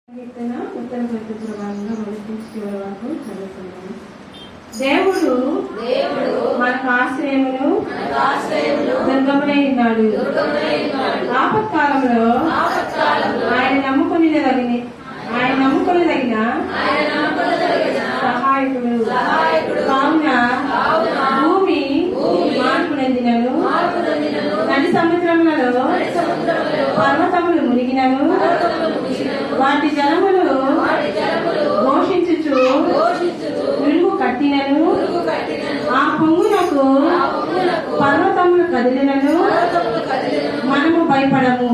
దేవుడు మనకు ఆశ్రయమును దుర్గమునై ఉన్నాడు. ఆపత్కాలంలో ఆయన నమ్ముకొనదగిన సహాయకుడు. కావున భూమి మార్పు నందినను, నది సముద్రములలో పర్వతములు మునిగినను, వాటి జలములు ఘోషించుచు విలుగు కట్టినను, ఆ పొంగునకు పర్వతములు కదిలినను మనము భయపడము.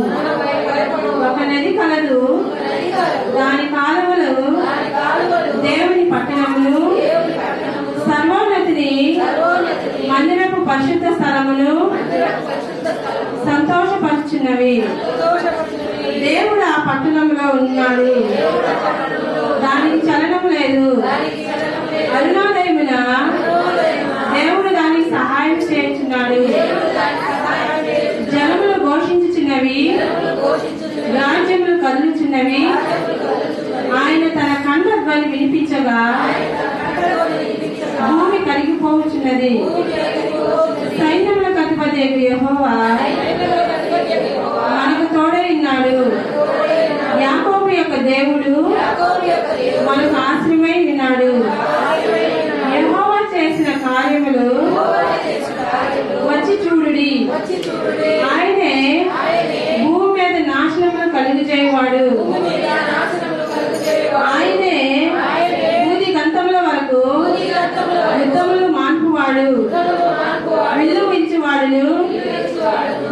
ఒక నది కలదు, దాని కాలువలు దేవుని పట్టణములు, సర్వోన్నతిని మందిరపు పరిశుద్ధ స్థలములు సంతోషపరుచున్నవి. దేవుడు ఆ పట్టణంలో ఉన్నాడు, దానికి చలనం లేదు. అరుణోదయమున దేవుడు దానికి సహాయం చేయుచున్నాడు. జనములు ఘోషించుచున్నవి, రాజ్యములు కదులుచున్నవి. ఆయన తన కంఠ ధ్వని వినిపించగా భూమి కరిగిపోవచ్చున్నది. సైన్యములకు అధిపతి యెహోవా మనకు తోడై ఉన్నాడు. యాకోబు యొక్క దేవుడు మనకు ఆశ్రయమై ఉన్నాడు. యెహోవా చేసిన కార్యములు వచ్చి చూడుడి. ఆయనే భూమి మీద నాశనములు కలుగు చేయవాడు. ఆయనే భూది గంతముల వరకు యుద్ధములు మాన్పువాడు. విల్లు వించువాడును,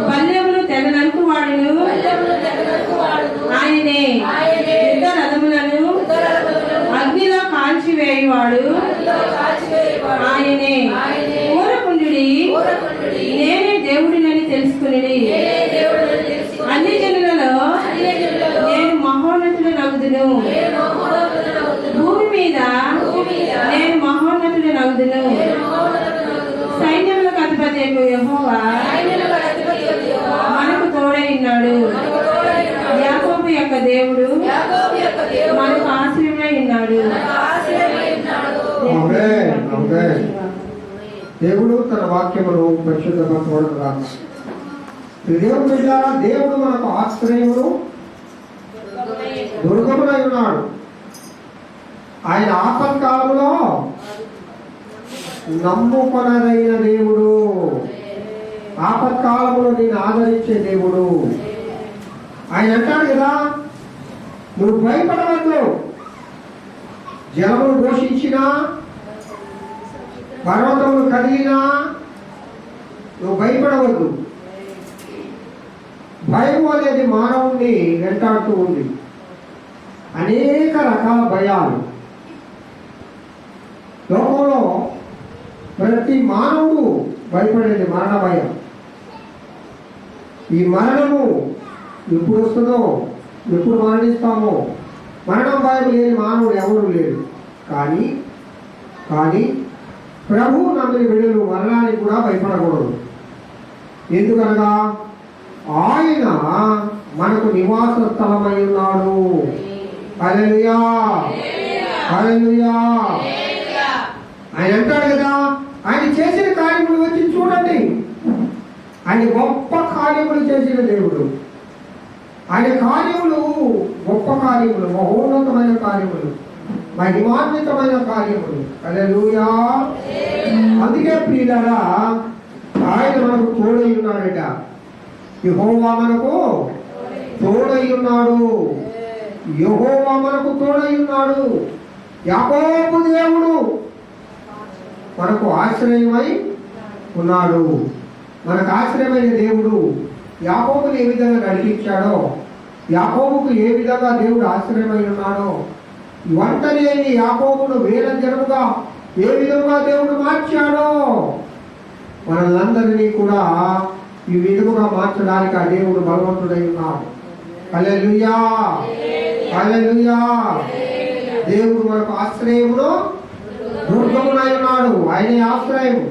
బల్యములు తెగ నరుకువాడును. ఆయనే యుద్ధ రథములను అగ్నిలో కాల్చివేయువాడు. ఆయనే ఊరకుండుడి, నేనే దేవుడినని తెలుసుకుని. అన్ని జనులలో నేను మహోన్నతుడు నగుదును. భూమి మీద నేను మహోన్నతుడు నగుదును. సైన్యములకు అధిపతి యెహోవా మనకు తోడై ఉన్నాడు. యాకోబు యొక్క దేవుడు మనకు ఆశ్రయమై ఉన్నాడు. దేవుడు తన వాక్యమును పరిశుద్ధపరచబడును. దేవుడు మనకు ఆశ్రయమును దుర్గమునై ఉన్నాడు. ఆయన ఆపత్కాలంలో నమ్ముకొనదైన దేవుడు. ఆపత్కాలంలో నేను ఆదరించే దేవుడు. ఆయన అంటాడు కదా, నువ్వు భయపడవద్దు. జలములు ఘోషించినా, పర్వతములు కదిలినా నువ్వు భయపడవద్దు. భయం అనేది మానవుణ్ణి వెంటాడుతూ ఉంది. అనేక రకాల భయాలు లోకంలో ప్రతి మానవుడు భయపడేది మరణ భయం. ఈ మరణము ఎప్పుడు వస్తుందో, ఎప్పుడు మరణిస్తామో మరణం భయం లేని మానవుడు ఎవరు లేడు. కానీ ప్రభువు నమ్మిన బిడ్డలు మరణానికి కూడా భయపడకూడదు. ఎందుకనగా ఆయన మనకు నివాస స్థలమై ఉన్నాడు. హల్లెలూయా, హల్లెలూయా. ఆయన అంటాడు కదా, ఆయన చేసిన కార్యములు వచ్చి చూడండి. ఆయన గొప్ప కార్యములు చేసిన దేవుడు. ఆయన కార్యములు గొప్ప కార్యములు, మహోన్నతమైన కార్యములు, మహిమాన్వితమైన కార్యములు. హల్లెలూయా. అందుకే ప్రియులారా, ఆయన మనకు తోడై ఉన్నాడట. యెహోవా మనకు తోడై ఉన్నాడు. యెహోవా మనకు తోడై ఉన్నాడు. యాకోబు దేవుడు మనకు ఆశ్రయమై ఉన్నాడు. మనకు ఆశ్రయమైన దేవుడు యాకోబుని ఏ విధంగా నడిపించాడో, యాకోబుకు ఏ విధంగా దేవుడు ఆశ్రయమై ఉన్నాడో, వంట లేని యాకోబును వేల జనముగా ఏ విధంగా దేవుడు మార్చాడో, మనల్నందరినీ కూడా ఈ విధముగా మార్చడానికి ఆ దేవుడు బలవంతుడై ఉన్నాడు. హల్లెలూయా, హల్లెలూయా. దేవుడు మనకు ఆశ్రయమును దుర్గమునై ఉన్నాడు. ఆయనే ఆశ్రయము,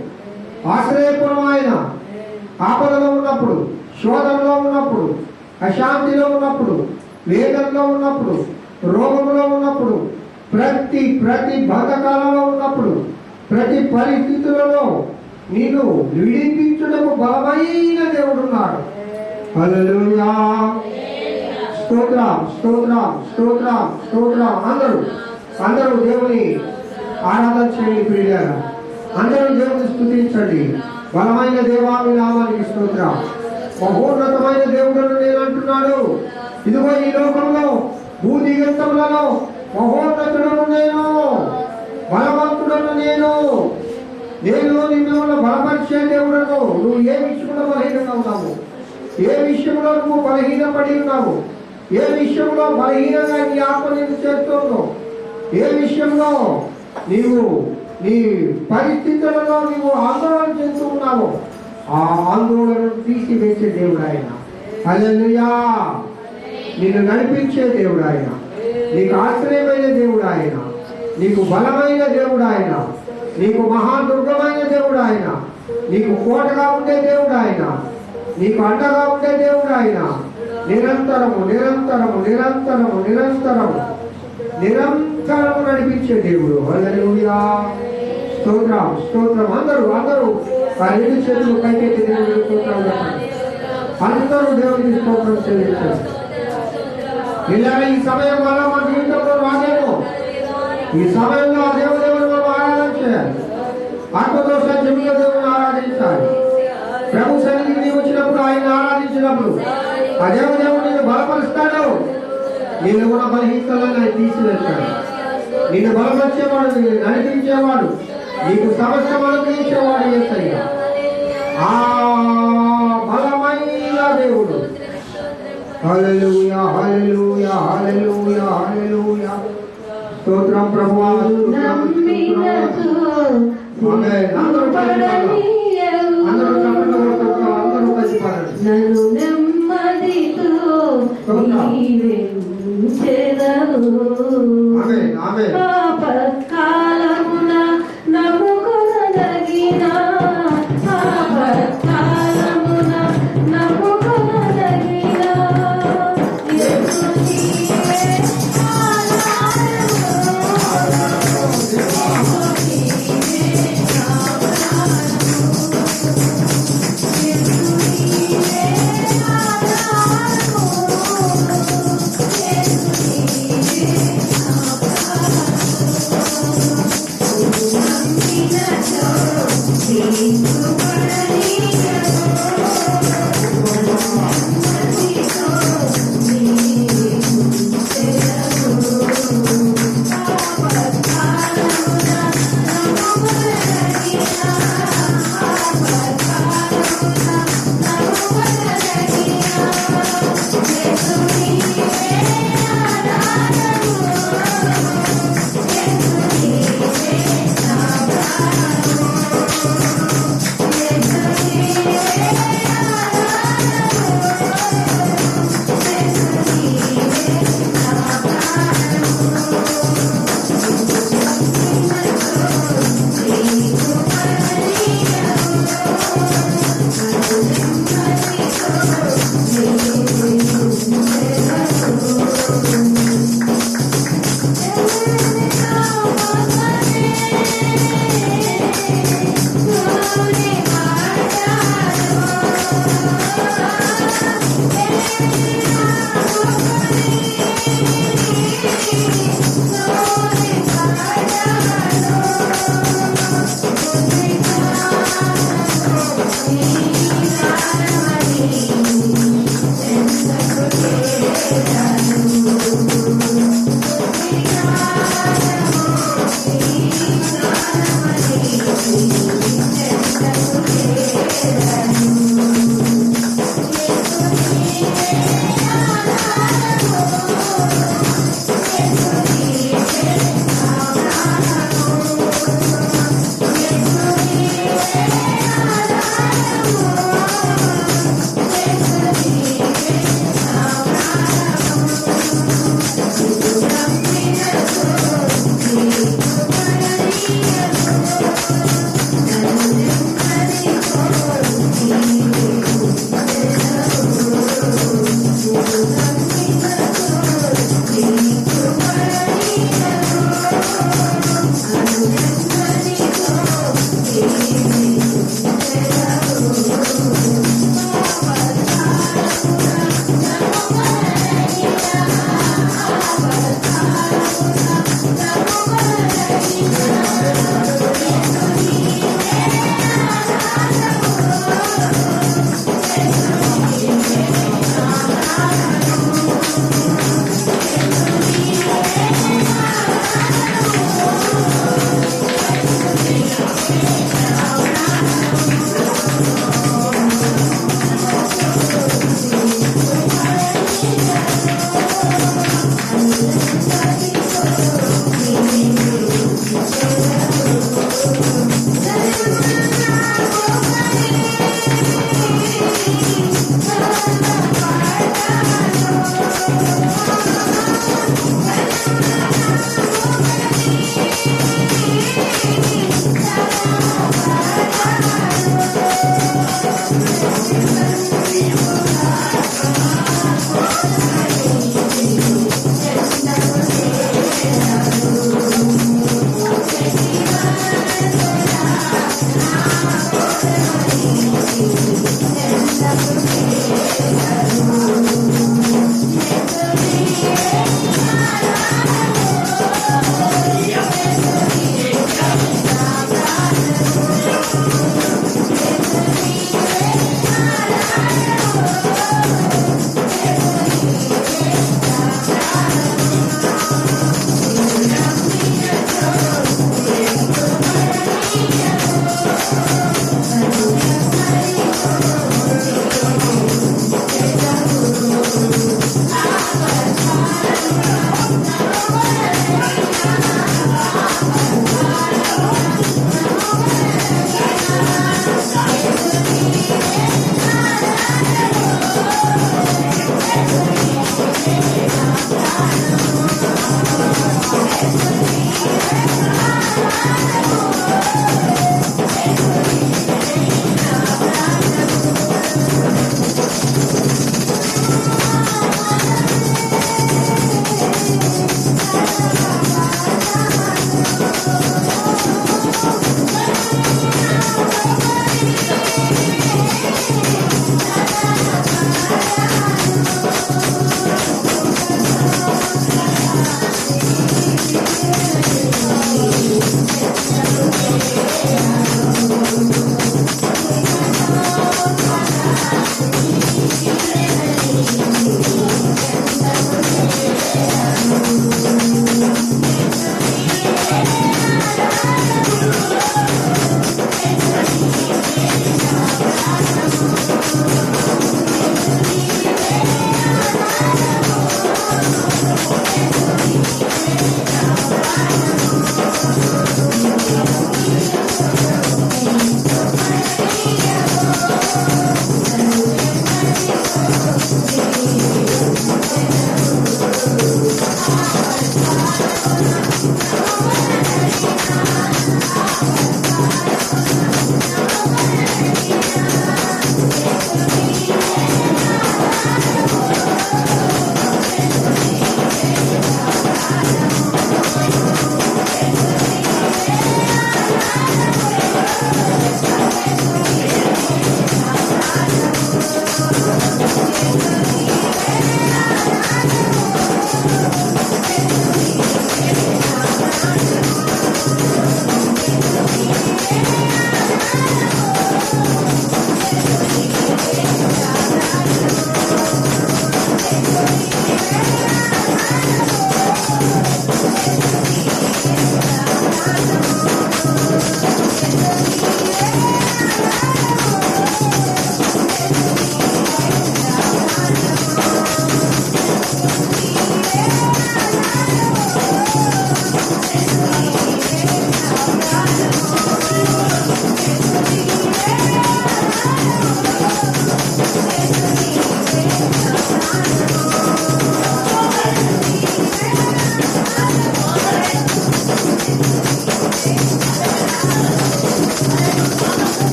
ఆశ్రయపురం. ఆయన ఆపదలో ఉన్నప్పుడు, శోధనలో ఉన్నప్పుడు, అశాంతిలో ఉన్నప్పుడు, వేదనలో ఉన్నప్పుడు, రోగంలో ఉన్నప్పుడు, ప్రతి బంధకాలలో ఉన్నప్పుడు, ప్రతి పరిస్థితులలో నిన్ను విడిపించుటకు బలమైన దేవుడు ఉన్నాడు. హల్లెలూయా. స్తోత్రం స్తోత్రం స్తోత్రం స్తోత్రం. అందరూ దేవుని ఆరాధన చేయండి ప్రియులారా. అందరూ దేవుని స్తుతించండి. బలమైన దేవామి నామానికి స్తోత్రం. మహోన్నతమైన దేవుడని నేను అంటున్నాడు. ఇదిగో ఈ లోకంలో భూదిగంతములలో మహోన్నతుడను నేను, బలవంతుడను నేను నిన్ను బలపరిచే దేవుడను. నువ్వు ఏ విషయంలో బలహీనంగా ఉన్నావు, ఏ విషయంలో నువ్వు బలహీనపడి ఉన్నావు, ఏ విషయంలో బలహీనంగా నీ ఆత్మ నేను చేస్తున్నావు, ఏ విషయంలో నీవు నీ పరిస్థితులలో నీవు ఆందోళన చెందుతూ ఉన్నావు, ఆ ఆందోళనను తీసివేసే దేవుడు ఆయన. హల్లెలూయా. నిన్ను నడిపించే దేవుడు ఆయన, నీకు ఆశ్రయమైన దేవుడు ఆయన, నీకు బలమైన దేవుడు ఆయన, నీకు మహాదుర్గమైన దేవుడు ఆయన, నీకు కోటగా ఉండే దేవుడు ఆయన, నీకు అండగా ఉండే దేవుడు ఆయన. నిరంతరము నిరంతరము నిరంతరము నిరంతరము నిరంతరము నడిపించే దేవుడు. హల్లెలూయా. స్తోత్రం స్తోత్రం. అందరూ ఆ రెండు చేతులు పైకెత్తి దేవుడికి స్తోత్రం చెప్పండి. అందరూ దేవుడికి స్తోత్రం చెల్లించారు. ఇలా ఈ సమయం వల్ల మన జీవితంలో రాదేమో, ఈ సమయంలో ఆ దేవుని మనం ఆరాధన చేయాలి. ఆత్మతో సత్యంలో దేవుని ఆరాధించాలి. ప్రభు సన్నిధికి వచ్చినప్పుడు ఆయన ఆరాధించినప్పుడు ఆ దేవుడు నిన్ను బలపరుస్తాడు. నిన్ను కూడా బలహీనతలను ఆయన తీసివేస్తాడు. నిన్ను బలపరిచేవాడు, నిన్ను నడిపించేవాడు, నీకు సమస్యలు అనుగ్రహించేవాడు యేసయ్య. ఆ బలమైన దేవుడు. హల్లెలూయా హల్లెలూయా హల్లెలూయా హల్లెలూయా. స్తోత్రం ప్రభువా. నన్ను నెమ్మదితో ఆపత్కాలమున నమ్ముకొనదగిన, ఆపత్కాలమున నమ్ముకొనదగిన యేసు నీవే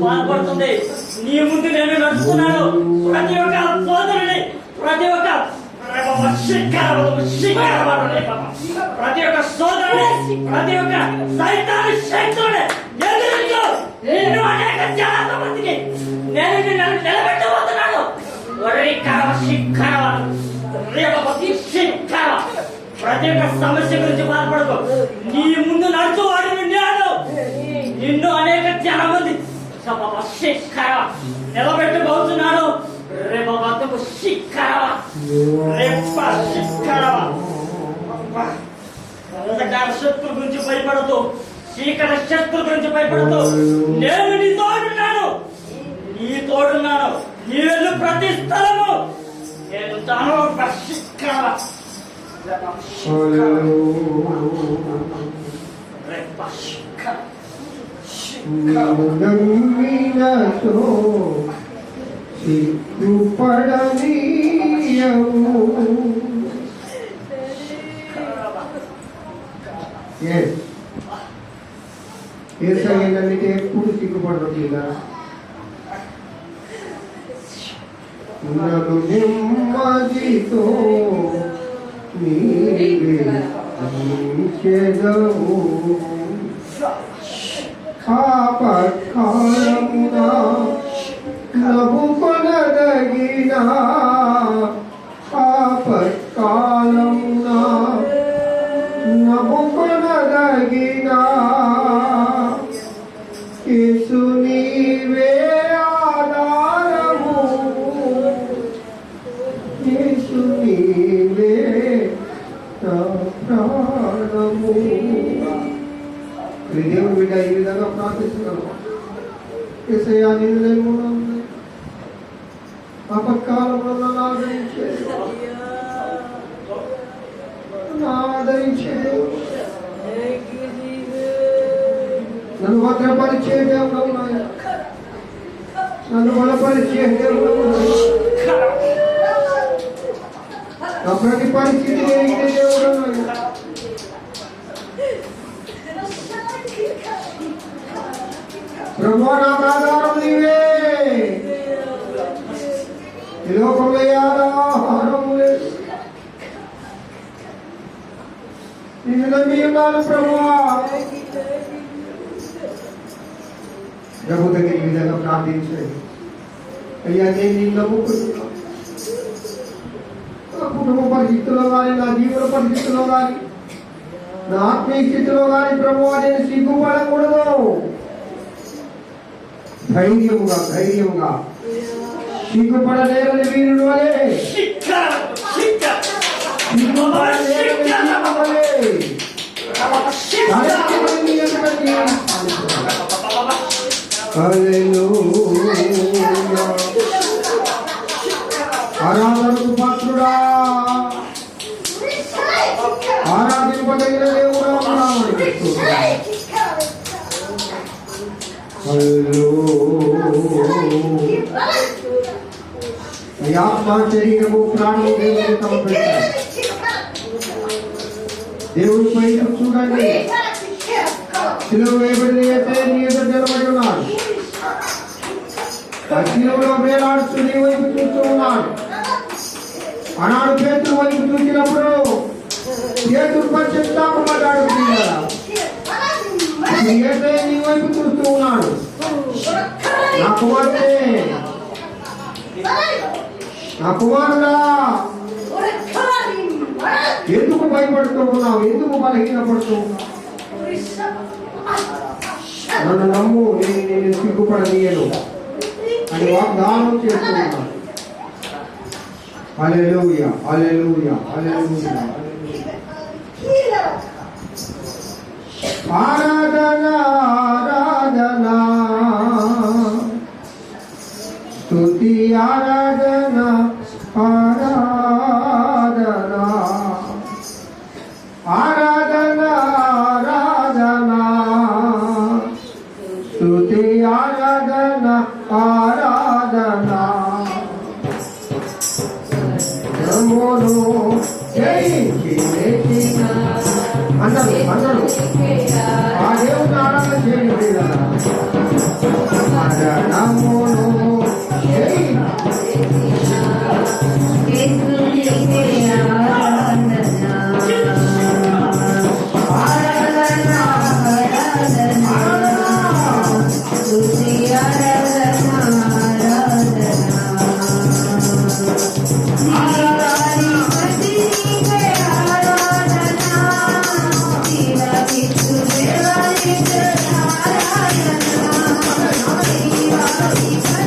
బాధపడుతుంది. నీ ముందు నేను నడుస్తున్నాను. ప్రతి ఒక్క సోదరుని, ప్రతి ఒక్క ప్రతి ఒక్క సోదరుని, ప్రతి ఒక్క సైతాన్ని శక్తుని ఎదురించు. నేను అనేక చాలా మందికి నేను నిన్ను నిలబెట్టబోతున్నాను. ప్రతి ఒక్క సమస్య గురించి బాధపడకు. నీ ముందు నడుచువాడిని నేను. నిన్ను అనేక చాలా మంది నిలబెట్టబోతున్నాను. రేపు బతుకు శిఖరవా, రేప శిఖరవా. అంధకార శత్రు గురించి భయపడదు, చీకటి శత్రు గురించి భయపడదు. నేను నీతో ఉన్నాను. ప్రతి స్థలము నేను తాను పశిక్కల నమ్మినతో సిగ్గుపడనీయము. ఏసైనందుకే ఎప్పుడు సిగ్గుపడడం లేదా? నన్ను నెమ్మదితో నీవే ఉంచెదవు. ఆపత్కాలమున నవ్వుకొనదగిన ఆపత్కాలమున నవ్వుకొనదగిన యేసు నీవే ఆధారము. యేసు నీవే నా ప్రాణము. దేవుని బిడ్డ ఈ విధంగా ప్రార్థిస్తున్నాను. యేసయ్యా నిన్ను నమ్ముకున్నాను. ఆపత్కాలంలో నన్ను ఆదరించే దేవుడు, నన్ను భద్రపరిచే దేవుడు, నన్ను బలపరిచే దేవుడు, నా ప్రతి పరిస్థితి ఎరిగిన దేవుడు. ప్రభువా నాకు ఆధారం నీవే. ఈ లోకంలో ఆధారం లేదు. నిన్ను నమ్మి ఉన్నాను ప్రభువా. ప్రభు దగ్గర ఈ విధంగా ప్రార్థించండి. అయ్యా నేను నిన్ను నమ్ముకుంటున్నా. నా కుటుంబ పరిస్థితుల్లో కానీ, నా జీవన పరిస్థితుల్లో కానీ, నా ఆత్మీయ స్థితిలో కానీ ప్రభువా నేను సిగ్గుపడకూడదు. ధైర్యముగా సిగ్గుపడలేరని వీరుడు వలె ఆరాధనకు పాత్రుడా, ఆరాధింపదగిన దేవుడా. ఈ ఆత్మ శరీరము ప్రాణము దేవుని సమర్పించాలి. దేవుని పైకి చూడండి. శిలువ వేయబడిన యేసయ్య నీ ఎదుట నిలబడి ఉన్నాడు. ఆ శిలువలో వేలాడుతూ నీ వైపు చూస్తూ ఉన్నాడు. ఆనాడు పేతురు వైపు చూసినప్పుడు పేతురు పశ్చాత్తాపడ్డాడు. యేసయ్య నీ వైపు చూస్తూ ఉన్నాడు. నా కుమార్తె, నా కుమారుడా, ఎందుకు భయపడుతూ ఉన్నావు? ఎందుకు బలహీనపడుతూ ఉన్నావు? నన్ను నమ్ము, నేను సిగ్గుపడనీయను అని వాగ్దానం చేస్తున్నాను. హల్లెలూయా, హల్లెలూయా, హల్లెలూయా. ఆరాధన ఆరాధన, స్తుతి ఆరాధన ఆరాధన, ఆరాధన ఆరాధన, స్తుతి ఆరాధన ఆరాధన. నమోను జయించిన అందరూ ఆ దేవుని ఆరాధన చేయండి. నమోను Thank you.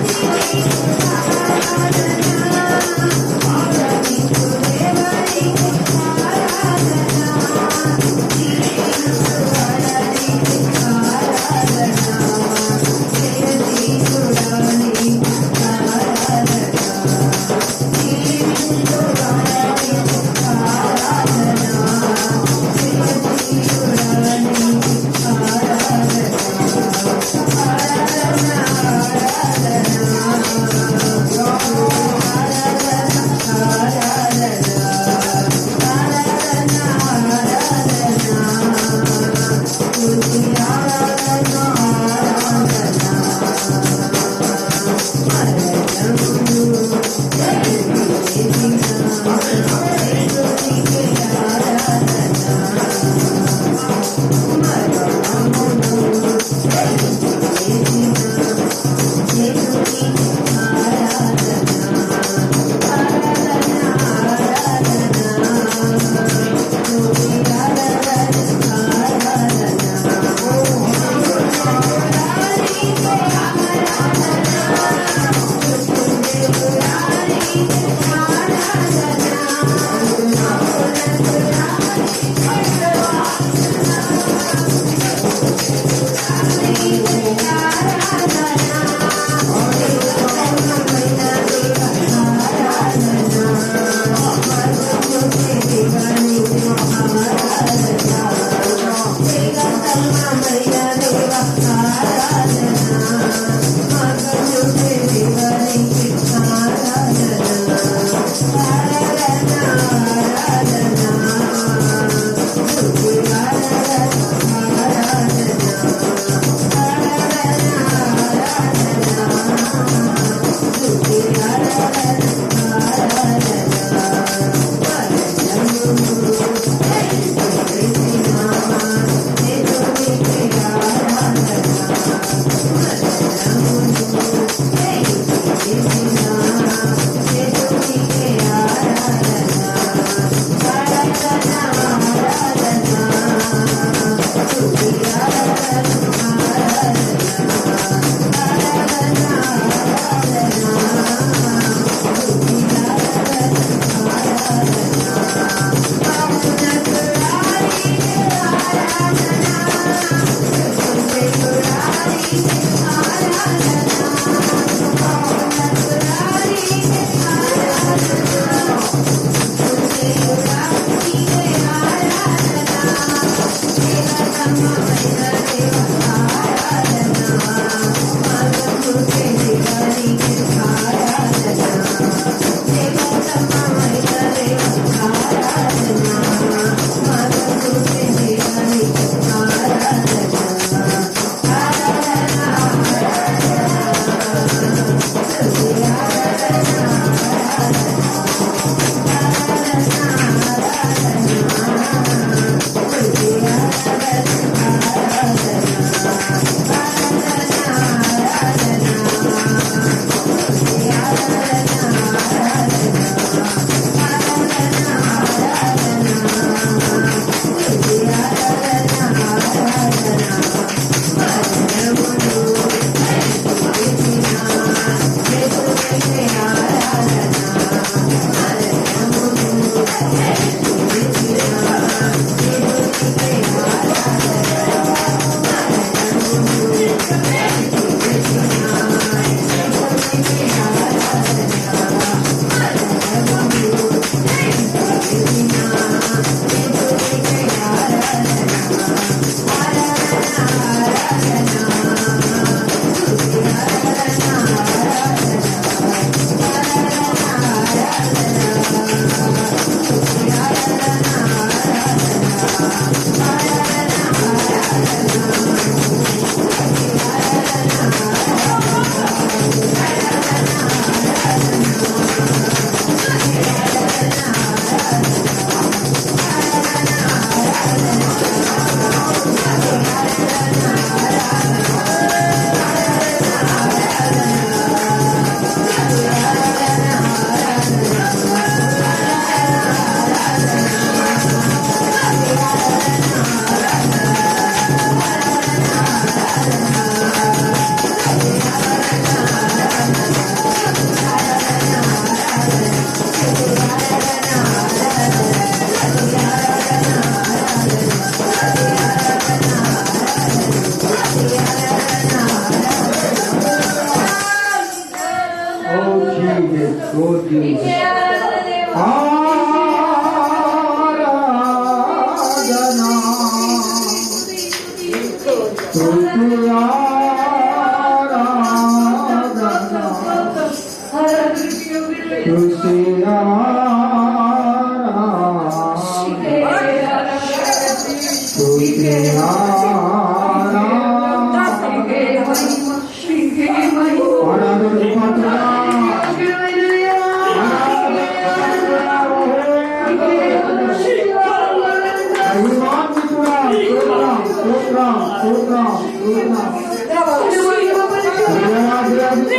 స్తోత్రం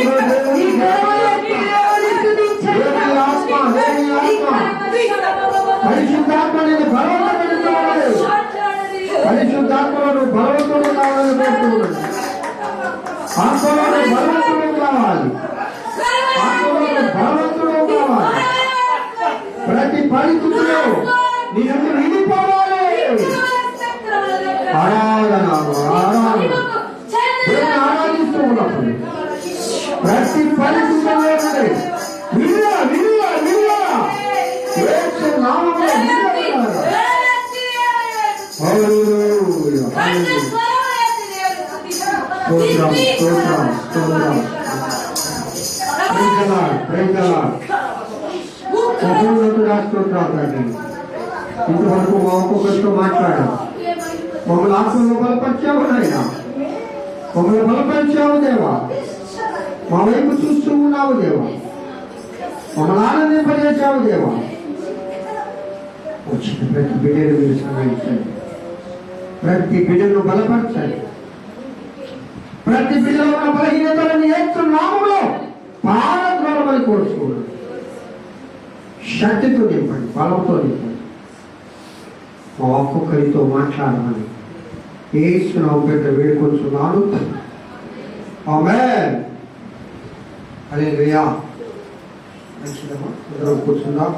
ఈ దేవాలయాన్ని దేవుని స్తుతించండి. దేవుని ఆత్మ, దేవుని ఆత్మ, పరిశుద్ధాత్మ నేను బలవంతుడు కావాలి. పరిశుద్ధాత్మలో బలవంతుడు కావాలని కోరుతున్నాడు. ఆత్మలో బలవంతుడు కావాలి. ఆత్మలో బలవంతుడు కావాలి. ప్రతి పరిస్థితిలో నీ నుండి విడిపోవాలి. ఆరాధన ఆరాధన దేవుని ఆరాధిస్తూ ఉన్నప్పుడు ప్రతి పరిస్థితిలో విడుదల విడుదల విడుదల యేసు నామములో విడుదల. హల్లెలూయా హల్లెలూయా. స్తోత్రం స్తోత్రం స్తోత్రం. Praise the lord praise the lord. మహోన్నతుడా స్తోత్రాలు తండ్రి. ఇంతవరకు మా ఒక్కొక్కరితో మాట్లాడాం. మమ్మల్ని ఆత్మలో బలపరిచావు నాయనా. మమ్మల్ని బలపరిచావు దేవా. మా వైపు చూస్తూ ఉన్నావు దేవా. మమ్మల్ని ఆనందింపజేశావు దేవా. వచ్చిన ప్రతి బిడ్డను మీరు సహాయించండి. ప్రతి బిడ్డను బలపరచండి. ప్రతి బిడ్డలో ఉన్న బలహీనతలను యేసు నామములో పారద్రోలమని కోరుచుకున్నాను. శక్తితో నింపండి, బలంతో నింపండి. మా ఒక్కొక్కరితో మాట్లాడమని యేసు నామములో పెద్ద వేడుకొంచున్నాను. ఆమేన్. హల్లెలూయా. మంచిదమ్మా, అందరం కూర్చుందాం.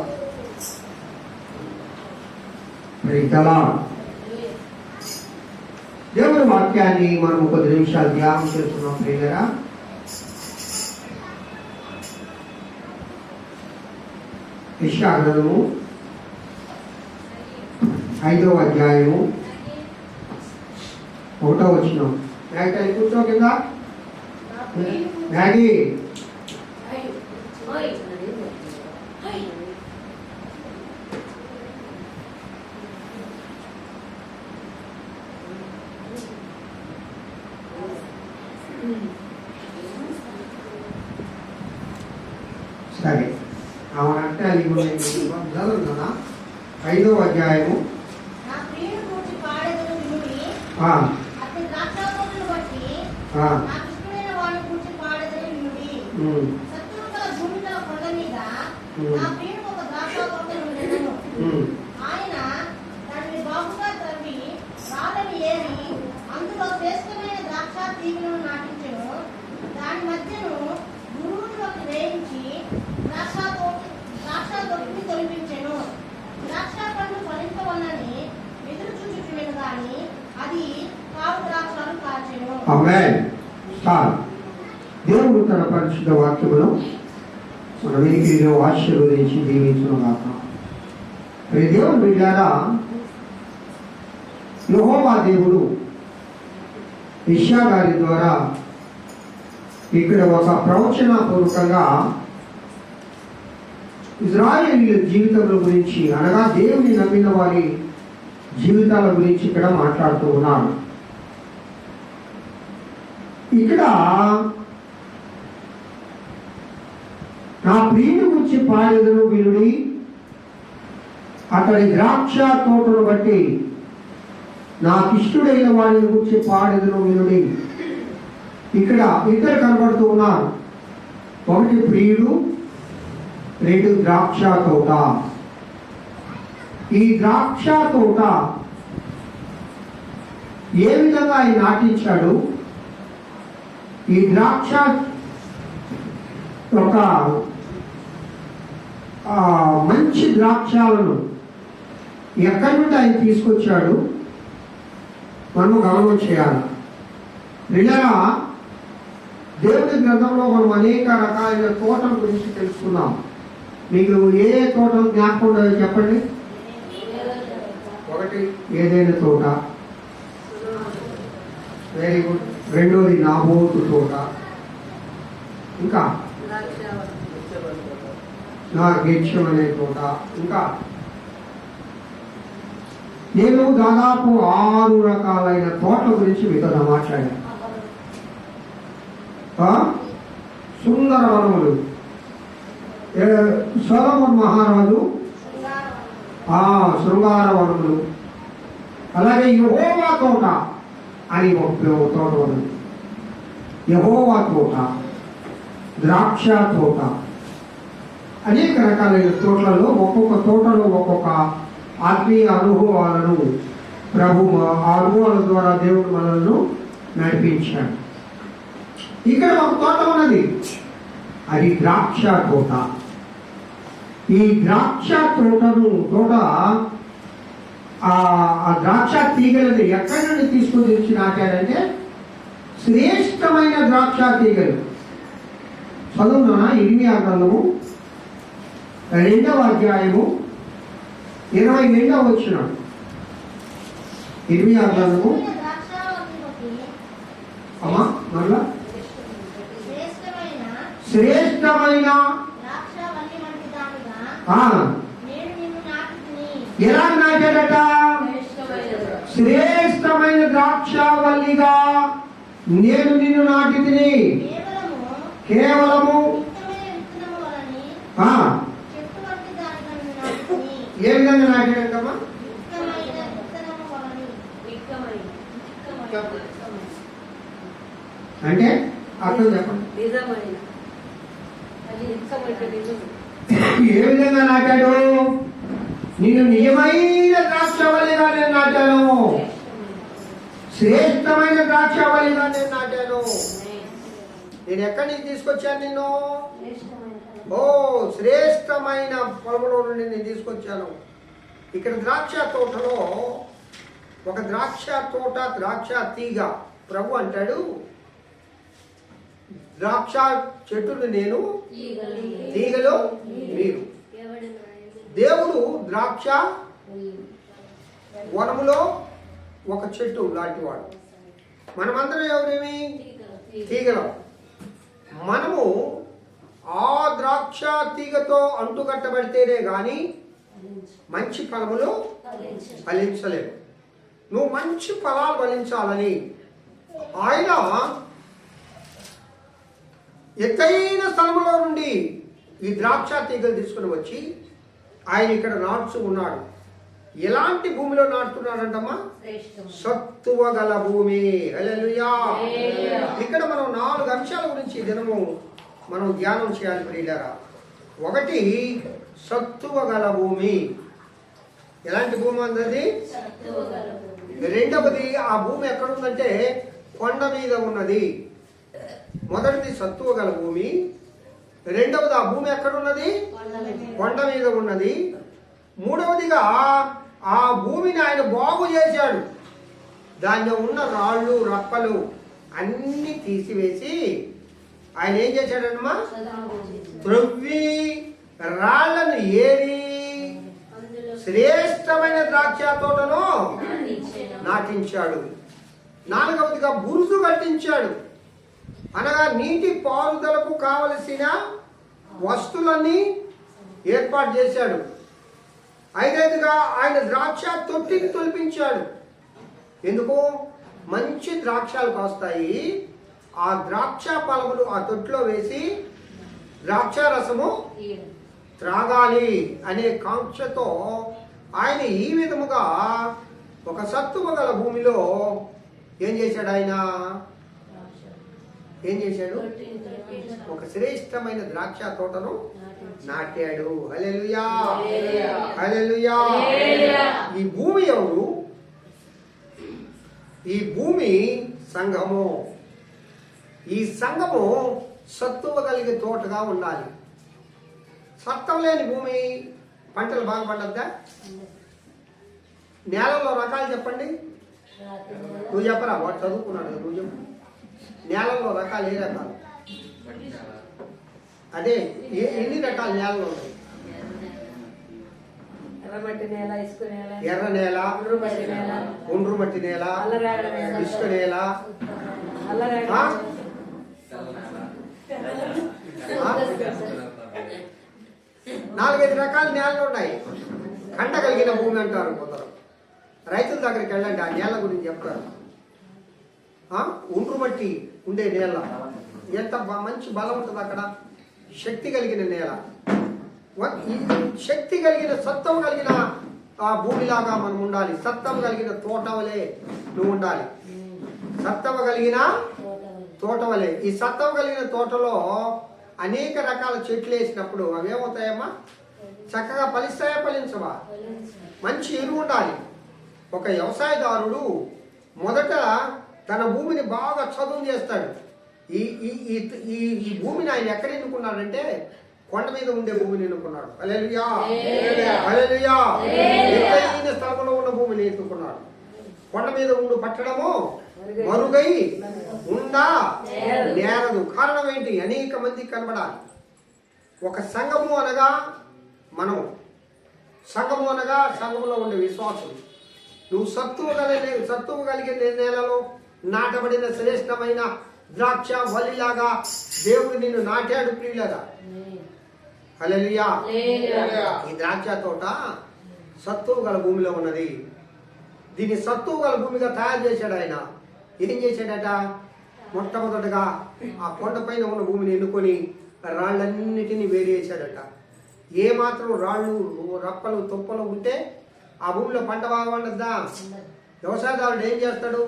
Praise the lord. దేవుని వాక్యాన్ని మనం కొద్ది నిమిషాలు ధ్యానం చేస్తున్నాం ప్రియులారా. యెషయా గ్రంథము 5వ అధ్యాయము 1వ వచనం. మ్యాగీ కూర్చో కింద. మ్యాగీ సరే అవునంటే అది చదువుతున్నా. 5వ అధ్యాయము ఆయన దాన్ని బాగుగా తవ్వి రాళ్ళని ఏరి అందులో శ్రేష్టమైన ద్రాక్ష తీగలను నాటించెను. దాని మధ్యను గురువులోకి వేయించి ద్రాక్ష తొట్టిని తొలిపించెను. ద్రాక్ష పండు ఫలించవలనని ఎదురు చూచుచుండెను గాని అది కావు ద్రాక్షను కాచెను. ఆమేన్. సార్ దేవుడు తన పరిశుద్ధ వాక్యమును మన వెనుకలో ఆశీర్వదించి దీవించును గాక. దేవుని బిడ్డలారా, యెహోవా దేవుడు యెషయా గారి ద్వారా ఇక్కడ ఒక ప్రవచన పూర్వకంగా ఇశ్రాయేలీయుల జీవితముల గురించి, అనగా దేవుని నమ్మిన వారి జీవితాల గురించి ఇక్కడ మాట్లాడుతూ ఉన్నాడు. ఇక్కడ నా ప్రియుని గురించి పాడెదను వినుడి, అతడి ద్రాక్ష తోటను బట్టి నాకు ఇష్టడైన వాడిని గురించి పాడెదను వినుడి. ఇక్కడ ఇద్దరు కనబడుతూ ఉన్నారు. ఒకటి ప్రియుడు, రెండు ద్రాక్ష తోట. ఈ ద్రాక్ష తోట ఏ విధంగా ఆయన నాటించాడు, ఈ ద్రాక్ష ఒక మంచి ద్రాక్షాలను ఎక్కడి నుండి ఆయన తీసుకొచ్చాడు మనము గమనం చేయాలి. నిజంగా దేవుని గ్రంథంలో మనం అనేక రకాలైన తోటల గురించి తెలుసుకున్నాం. మీకు ఏ తోటలు జ్ఞాపకం ఉండదో చెప్పండి. ఒకటి ఏదైనా తోట, వెరీ గుడ్. రెండోది నాబోతు తోట, ఇంకా నా గేక్షం అనే తోట, ఇంకా నేను దాదాపు 6 రకాలైన తోటల గురించి మీతో మాట్లాడాను. సుందర వనములు, సొలొమోను మహారాజు శృంగార వనములు, అలాగే యెహోవా తోట అని ఒక తోట ఉన్నది. యెహోవా తోట ద్రాక్ష తోట. అనేక రకాలైన తోటలలో ఒక్కొక్క తోటలో ఒక్కొక్క ఆత్మీయ అనుభవాలను ప్రభు ఆ అనుభవాల ద్వారా దేవుడు మనలను నడిపించాడు. ఇక్కడ ఒక తోట ఉన్నది, అది ద్రాక్ష తోట. ఈ ద్రాక్ష తోట ఆ ద్రాక్ష తీగలని ఎక్కడి నుండి తీసుకొని తెచ్చి నాటాడంటే శ్రేష్టమైన ద్రాక్ష తీగలు. చదువునా ఇర్మియా గ్రంథము 2వ అధ్యాయము 22వ వచనం. ఇర్మియా గ్రంథము అమ్మా మరలా శ్రేష్టమైన ఎలా నాటాడట? శ్రేష్టమైన ద్రాక్షవల్లిగా నేను నిన్ను నాటి తిని. కేవలము ఏ విధంగా నాటాడమ్మా? అంటే అర్థం చెప్పండి. ఏ విధంగా నాటాడు? నిన్ను నిజమైన ద్రాక్షవల్లిగా నేను నాటాను, శ్రేష్టమైన ద్రాక్షవల్లిగా నేను నాటాను. నేను ఎక్కడి నుంచి తీసుకొచ్చాను నిన్ను? ఓ శ్రేష్టమైన పొలంలో నుండి నేను తీసుకొచ్చాను. ఇక్కడ ద్రాక్ష తోటలో ఒక ద్రాక్ష తోట, ద్రాక్ష తీగ. ప్రభు అంటాడు, ద్రాక్ష చెట్టును నేను, తీగలు మీరు. దేవుడు ద్రాక్ష వనములో ఒక చెట్టు లాంటివాడు. మనమందరం ఎవరేమి? తీగలం. మనము ఆ ద్రాక్ష తీగతో అంటుకట్టబడితేనే గాని మంచి ఫలములు ఫలించలేవు. నువ్వు మంచి ఫలాలు ఫలించాలని ఆయన ఎత్తైన స్థలములో నుండి ఈ ద్రాక్ష తీగలు తీసుకుని వచ్చి ఆయన ఇక్కడ నాటుతూ ఉన్నాడు. ఎలాంటి భూమిలో నాటుతున్నాడంటమ్మా? సత్తువ గల భూమి. హల్లెలూయా. ఇక్కడ మనం 4 అంశాల గురించి దినము మనం ధ్యానం చేయాలి ప్రియులారా. ఒకటి సత్తువ గల భూమి. ఎలాంటి భూమి అన్నది? రెండవది ఆ భూమి ఎక్కడుందంటే కొండ మీద ఉన్నది. మొదటిది సత్తువ గల భూమి, రెండవది ఆ భూమి ఎక్కడున్నది? కొండ మీద ఉన్నది. మూడవదిగా ఆ భూమిని ఆయన బాగు చేశాడు. దానిలో ఉన్న రాళ్ళు రప్పలు అన్ని తీసివేసి ఆయన ఏం చేశాడమ్మా? త్రవ్వి రాళ్లను ఏరి శ్రేష్టమైన ద్రాక్ష తోటను నాటించాడు. నాలుగవదిగా బురుజు కట్టించాడు, అనగా నీటి పారుదలకు కావలసిన వస్తువులన్నీ ఏర్పాటు చేశాడు. ఐదవదిగా ఆయన ద్రాక్ష తొట్టిని తొలిపించాడు. ఎందుకు? మంచి ద్రాక్షలు కాస్తాయి, ఆ ద్రాక్ష ఫలములు ఆ తొట్టిలో వేసి ద్రాక్ష రసము త్రాగాలి అనే కాంక్షతో ఆయన ఈ విధముగా ఒక సత్తువ గల భూమిలో ఏం చేశాడు? ఆయన ఏం చేశాడు? ఒక శ్రేష్టమైన ద్రాక్ష తోటను నాటాడు. హల్లెలూయా, హల్లెలూయా. ఈ భూమి ఎవరు? ఈ భూమి సంఘము. ఈ సంఘము సత్తువ కలిగే తోటగా ఉండాలి. సత్వం లేని భూమి పంటలు బాగా పండద్దా? నేలలో రకాలు చెప్పండి. నువ్వు చెప్పరా? వాడు చదువుకున్నాడు, నువ్వు చెప్పు. నేలల్లో రకాలు ఏ రకాలు? అదే ఎన్ని రకాల నేలలు ఉన్నాయి? ఎర్ర నేల, ఒండ్రు మట్టి నేల, ఇసుక నేల, 4-5 రకాల నేలలు ఉన్నాయి. కంట కలిగిన భూమి అంటారు కొందరు. రైతుల దగ్గరికి వెళ్ళండి, ఆ నేల గురించి చెప్తారు. ఒండ్రు మట్టి ఉండే నేల ఎంత మంచి బలం ఉంటుంది అక్కడ. శక్తి కలిగిన నేల, శక్తి కలిగిన సత్వం కలిగిన ఆ భూమిలాగా మనం ఉండాలి. సత్వం కలిగిన తోట వలె నువ్వు ఉండాలి. సత్వం కలిగిన తోట వలె. ఈ సత్వం కలిగిన తోటలో అనేక రకాల చెట్లు వేసినప్పుడు అవి ఏమవుతాయమ్మా? చక్కగా ఫలిస్తాయా, ఫలించవా? మంచి ఎరువు ఉండాలి. ఒక వ్యవసాయదారుడు మొదట తన భూమిని బాగా చదువు చేస్తాడు. ఈ ఈ ఈ ఈ భూమిని ఆయన ఎక్కడ ఎన్నుకున్నాడంటే కొండ మీద ఉండే భూమిని ఎన్నుకున్నాడు. హల్లెలూయా, హల్లెలూయా. ఎత్తైన స్థలంలో ఉన్న భూమిని ఎన్నుకున్నాడు. కొండ మీద ఉండు పట్టడము మరుగై ఉండా నేరదు. కారణం ఏంటి? అనేక మంది కనబడాలి. ఒక సంఘము అనగా మనం, సంఘము అనగా సంఘములో ఉండే విశ్వాసులు. నువ్వు సత్తువు కలిగే నేలలో నాటబడిన శ్రేష్టమైన ద్రాక్ష వల్లిలాగా దేవుడు నిన్ను నాటాడు ప్రియులరా. హల్లెలూయా. ఈ ద్రాక్ష తోట సత్తువు గల భూమిలో ఉన్నది. దీన్ని సత్తువు గల భూమిగా తయారు చేశాడు ఆయన. ఏం చేశాడట? మొట్టమొదటగా ఆ కొండపైన ఉన్న భూమిని ఎన్నుకొని రాళ్ళన్నిటినీ వేరు చేశాడట. ఏ మాత్రం రాళ్ళు రప్పలు తుప్పలు ఉంటే ఆ భూమిలో పంట బాగా పండద్దా? వ్యవసాయదారుడు ఏం చేస్తాడు?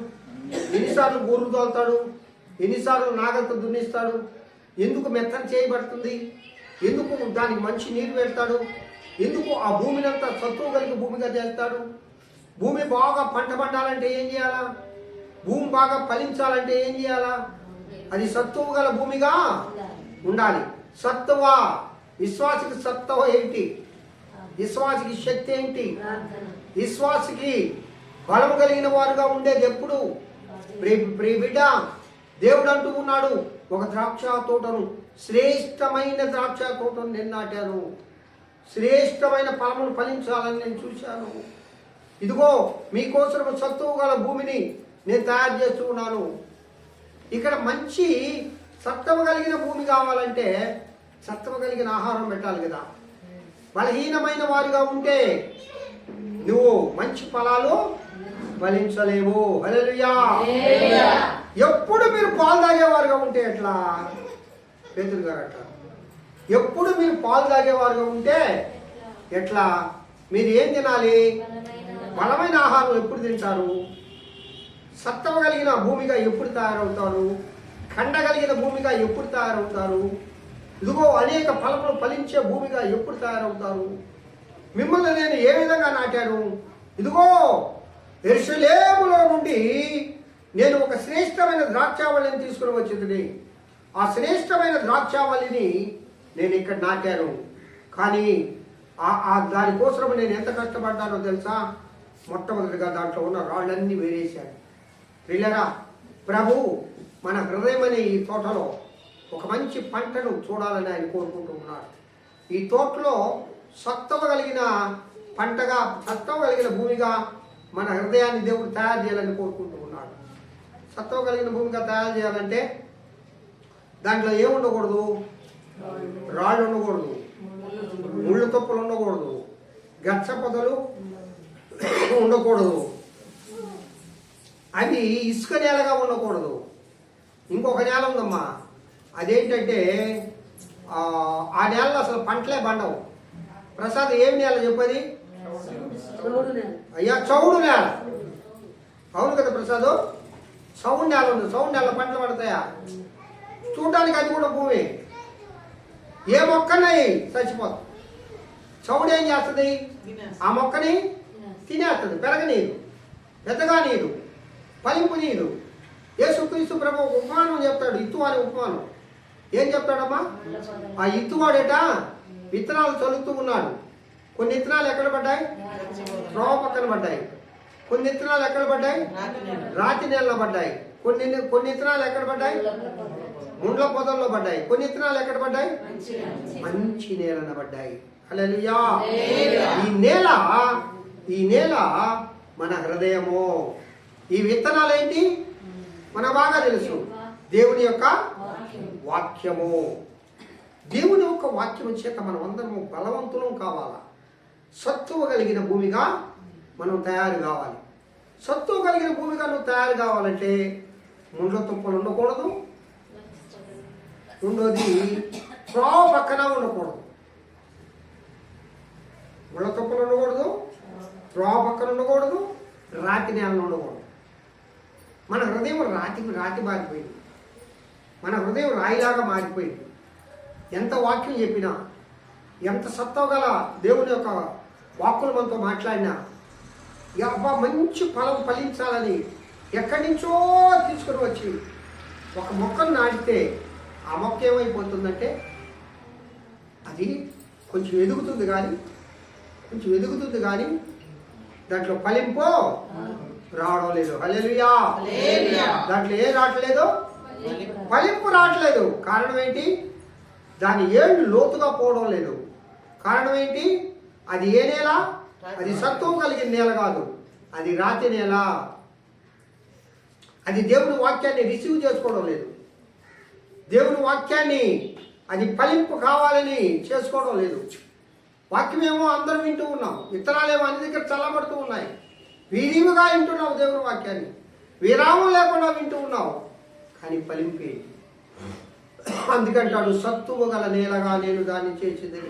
ఎన్నిసార్లు గొర్రు తోలుతాడు, ఎన్నిసార్లు నాగలితో దున్నిస్తాడు? ఎందుకు మెత్తని చేయబడుతుంది? ఎందుకు దానికి మంచి నీరు పెడతాడు? ఎందుకు ఆ భూమిని అంతా సత్తువు కలిగి భూమిగా చేస్తాడు? భూమి బాగా పంట పండాలంటే ఏం చేయాలా? భూమి బాగా ఫలించాలంటే ఏం చేయాలా? అది సత్తువు గల భూమిగా ఉండాలి. సత్తువ, విశ్వాసికి సత్తువ ఏంటి? విశ్వాసికి శక్తి ఏంటి? విశ్వాసికి బలం కలిగిన వారుగా ఉండేది ఎప్పుడు? ప్రియ బిడ్డ, దేవుడు అంటూ ఉన్నాడు, ఒక ద్రాక్ష తోటను, శ్రేష్టమైన ద్రాక్ష తోటను నేను నాటాను, శ్రేష్టమైన ఫలమును ఫలించాలని నేను చూశాను. ఇదిగో మీకోసం సత్తువు గల భూమిని నేను తయారు చేస్తూ ఉన్నాను. ఇక్కడ మంచి సత్తువ కలిగిన భూమి కావాలంటే సత్తువ కలిగిన ఆహారం పెట్టాలి కదా. బలహీనమైన వారుగా ఉంటే నువ్వు మంచి ఫలాలు ఫలించలేవు. హల్లెలూయా. ఎప్పుడు మీరు పాలు తాగేవారుగా ఉంటే ఎట్లా? పేతురు గారు అట్లా. ఎప్పుడు మీరు పాలు తాగేవారుగా ఉంటే ఎట్లా? మీరు ఏం తినాలి? బలమైన ఆహారం ఎప్పుడు తింటారు? సత్తువ కలిగిన భూమిగా ఎప్పుడు తయారవుతారు? ఖండ కలిగిన భూమిగా ఎప్పుడు తయారవుతారు? ఇదిగో అనేక ఫలములు ఫలించే భూమిగా ఎప్పుడు తయారవుతారు? మిమ్మల్ని నేను ఏ విధంగా నాటాను? ఇదిగో యెరూషలేములో నుండి నేను ఒక శ్రేష్టమైన ద్రాక్షావళిని తీసుకుని వచ్చింది. ఆ శ్రేష్టమైన ద్రాక్షావళిని నేను ఇక్కడ నాటాను. కానీ దానికోసం నేను ఎంత కష్టపడ్డానో తెలుసా? మొట్టమొదటిగా దాంట్లో ఉన్న రాళ్ళన్నీ వేరేశాను. ప్రియులారా, ప్రభు మన హృదయం అనే ఈ తోటలో ఒక మంచి పంటను చూడాలని ఆయన కోరుకుంటూ ఉన్నాడు. ఈ తోటలో సత్తువ కలిగిన పంటగా, సత్తువ కలిగిన భూమిగా మన హృదయాన్ని దేవుడు తయారు చేయాలని కోరుకుంటూ ఉన్నాడు. సత్తువ కలిగిన భూమిగా తయారు చేయాలంటే దాంట్లో ఏముండకూడదు? రాళ్ళు ఉండకూడదు, ముళ్ళు తొప్పులు ఉండకూడదు, గచ్చ పొదలు ఉండకూడదు, అది ఇసుక నేలగా ఉండకూడదు. ఇంకొక నేల ఉందమ్మా, అదేంటంటే ఆ నేలలో అసలు పంటలే పండవు. ప్రసాద్ ఏమి నేల చెప్పది? అయ్యా చౌడు నేల. అవును కదా ప్రసాద్? చౌడు నేల ఉంది. చౌడు నేల పంటలు పడతాయా? చూడడానికి అది కూడా భూమి. ఏ మొక్కని చచ్చిపోతుంది. చౌడు ఏం చేస్తుంది? ఆ మొక్కని తినేస్తుంది. పెరగనీరు, పెద్దగా నీరు, ఫలింపు నీరు. యేసుక్రీస్తు ప్రభు ఉపమానం చెప్తాడు, ఇత్తు అనే ఉపమానం. ఏం చెప్తాడమ్మా? ఆ ఇత్తువాడేట విత్తనాలు చల్లుతూ ఉన్నాడు. కొన్ని విత్తనాలు ఎక్కడ పడ్డాయి? త్రోవ పక్కన పడ్డాయి. కొన్ని విత్తనాలు ఎక్కడ పడ్డాయి? రాతి నేలలో పడ్డాయి. కొన్ని విత్తనాలు ఎక్కడ పడ్డాయి? ముండ్ల పొదల్లో పడ్డాయి. కొన్ని విత్తనాలు ఎక్కడ పడ్డాయి? మంచి నేలన పడ్డాయి. హల్లెలూయా. ఈ నేల మన హృదయము. ఈ విత్తనాలు ఏంటి? మనకు బాగా తెలుసు, దేవుని యొక్క వాక్యము. దేవుని యొక్క వాక్యము చేత మనం అందరము బలవంతులం కావాలా. సత్తువ కలిగిన భూమిగా మనం తయారు కావాలి. సత్తువ కలిగిన భూమిగా నువ్వు తయారు కావాలంటే ముండ్ల తుప్పలు ఉండకూడదు. రెండోది త్రోవ పక్కన ఉండకూడదు. ముళ్ళ తుప్పలు ఉండకూడదు, త్రోవ పక్కన ఉండకూడదు, రాతి నేలను ఉండకూడదు. మన హృదయం రాతి మారిపోయింది. మన హృదయం రాయిలాగా మారిపోయింది. ఎంత వాక్యం చెప్పినా, ఎంత సత్తా గల దేవుని యొక్క వాక్కులు మనతో మాట్లాడినా, అబ్బా మంచి ఫలం ఫలించాలని ఎక్కడి నుంచో తీసుకుని వచ్చి ఒక మొక్కను నాటితే ఆ మొక్క ఏమైపోతుందంటే అది కొంచెం ఎదుగుతుంది కానీ దాంట్లో ఫలింపు రావడం లేదు. హల్లెలూయా. దాంట్లో ఏం రావట్లేదు? ఫలింపు రావట్లేదు. కారణం ఏంటి? దాని ఏళ్ళు లోతుగా పోవడం లేదు. కారణం ఏంటి? అది ఏ నేల? అది సత్వం కలిగిన నేల కాదు, అది రాతి నేల. అది దేవుని వాక్యాన్ని రిసీవ్ చేసుకోవడం లేదు. దేవుని వాక్యాన్ని అది ఫలింపు కావాలని చేసుకోవడం లేదు. వాక్యమేమో అందరం వింటూ ఉన్నాం, విత్తనాలేమో అన్ని దగ్గర చల్లబడుతూ ఉన్నాయి. విరివిగా వింటున్నావు దేవుని వాక్యాన్ని, విరామం లేకుండా వింటూ ఉన్నావు, కానీ ఫలింపే. అందుకంటాడు, సత్తువ గల నేలగా నేను దాన్ని చేసింది.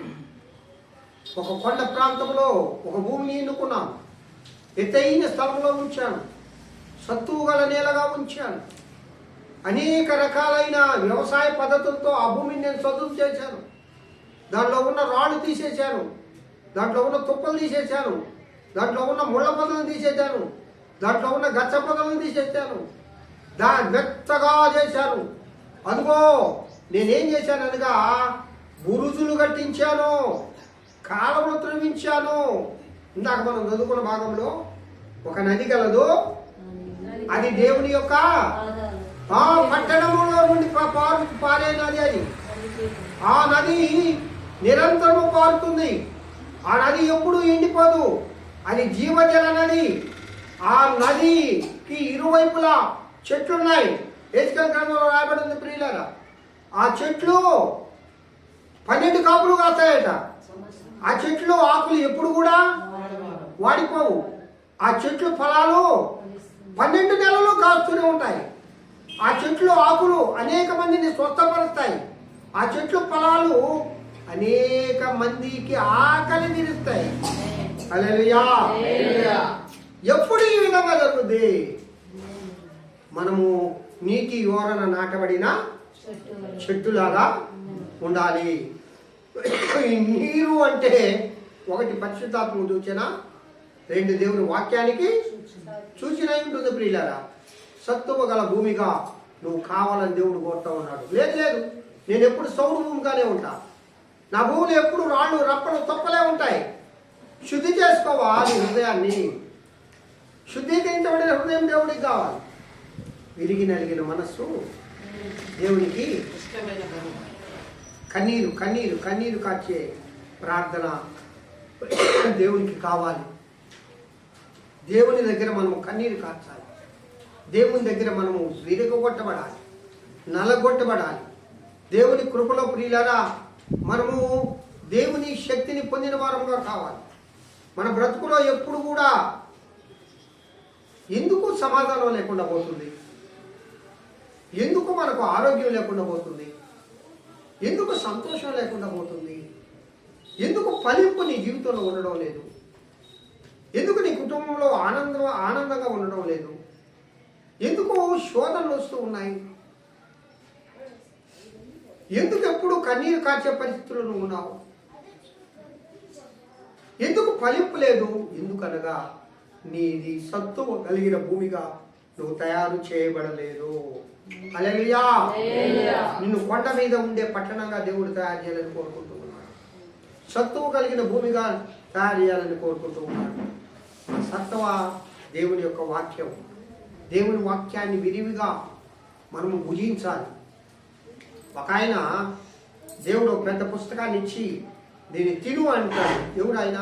ఒక కొండ ప్రాంతంలో ఒక భూమిని ఎన్నుకున్నాను, ఎత్తైన స్థలంలో ఉంచాను, సత్తువ గల నేలగా ఉంచాను. అనేక రకాలైన వ్యవసాయ పద్ధతులతో ఆ భూమిని నేను చదువు చేశాను. దాంట్లో ఉన్న రాళ్ళు తీసేశాను, దాంట్లో ఉన్న తుప్పలు తీసేశాను, దాంట్లో ఉన్న ముళ్ళ పొదలను తీసేశాను, దాంట్లో ఉన్న గచ్చ పొదలను తీసేశాను, మెత్తగా చేశాను. అదిగో నేనేం చేశాను అనగా బురుజులు కట్టించాను, కాలువలు త్రవ్వించాను. ఇందాక మనం చదువుకున్న భాగంలో ఒక నది గలదు, అది దేవుని యొక్క పట్టణంలో నుండి పారే నది. అది ఆ నది నిరంతరము పారుతుంది. ఆ నది ఎప్పుడు ఎండిపోదు, అది జీవజల నది. ఆ నదికి ఇరువైపులా చెట్లున్నాయి. హెచ్కెల్ గ్రంథంలో రాయబడింది ప్రియులారా. ఆ చెట్లు 12 కాపులు కాస్తాయట. ఆ చెట్లు ఆకులు ఎప్పుడు కూడా వాడిపోవు. ఆ చెట్లు ఫలాలు 12 నెలలు కాస్తూనే ఉంటాయి. ఆ చెట్లు ఆకులు అనేక మందిని స్వస్థపరుస్తాయి. ఆ చెట్లు ఫలాలు అనేక మందికి ఆకలి తీరుస్తాయి. హల్లెలూయా. ఎప్పుడు ఈ విధంగా జరుగుద్ది? మనము నీటి ఓరన నాటబడిన చెట్టులాగా ఉండాలి. నీరు అంటే ఒకటి పరిశుద్ధాత్మ సూచన, 2 దేవుని వాక్యానికి సూచన ఉంటుంది ప్రియులారా. సత్తువ గల భూమిగా నువ్వు కావాలని దేవుడు కోరుతా ఉన్నాడు. లేదు, నేను ఎప్పుడు సౌడు భూమిగానే ఉంటా. నా భూములు ఎప్పుడు రాళ్ళు రప్పలు తొప్పలే ఉంటాయి. శుద్ధి చేసుకోవాలి హృదయాన్ని. శుద్ధీకరించబడిన హృదయం దేవుడికి కావాలి. విరిగి నలిగిన మనస్సు దేవునికి కన్నీరు కార్చే ప్రార్థన దేవునికి కావాలి. దేవుని దగ్గర మనము కన్నీరు కార్చాలి. దేవుని దగ్గర మనము విరగొట్టబడాలి, నలగొట్టబడాలి. దేవుని కృపలో ప్రియులారా మనము దేవుని శక్తిని పొందిన వారంగా కావాలి. మన బ్రతుకులో ఎప్పుడు కూడా ఎందుకు సమాధానం లేకుండా పోతుంది? ఎందుకు మనకు ఆరోగ్యం లేకుండా పోతుంది? ఎందుకు సంతోషం లేకుండా పోతుంది? ఎందుకు ఫలింపు నీ జీవితంలో ఉండడం లేదు? ఎందుకు నీ కుటుంబంలో ఆనందంగా ఉండడం లేదు? ఎందుకు శోధనలు వస్తూ ఉన్నాయి? ఎందుకు ఎప్పుడు కన్నీరు కార్చే పరిస్థితుల్లో నువ్వు ఉన్నావు? ఎందుకు ఫలింపు లేదు? ఎందుకనగా నీది సత్తువ కలిగిన భూమిగా నువ్వు తయారు చేయబడలేదు. హల్లెలూయా. నిన్ను కొండ మీద ఉండే పట్టణంగా దేవుడు తయారు చేయాలని కోరుకుంటూ ఉన్నాడు. సత్తువ కలిగిన భూమిగా తయారు చేయాలని కోరుకుంటూ ఉన్నాడు. సత్తువ దేవుని యొక్క వాక్యం. దేవుని వాక్యాన్ని విరివిగా మనము భుజించాలి. ఒక ఆయన దేవుడు పెద్ద పుస్తకాన్ని ఇచ్చి దీన్ని తిను అంటాడు. ఎవడు ఆయన?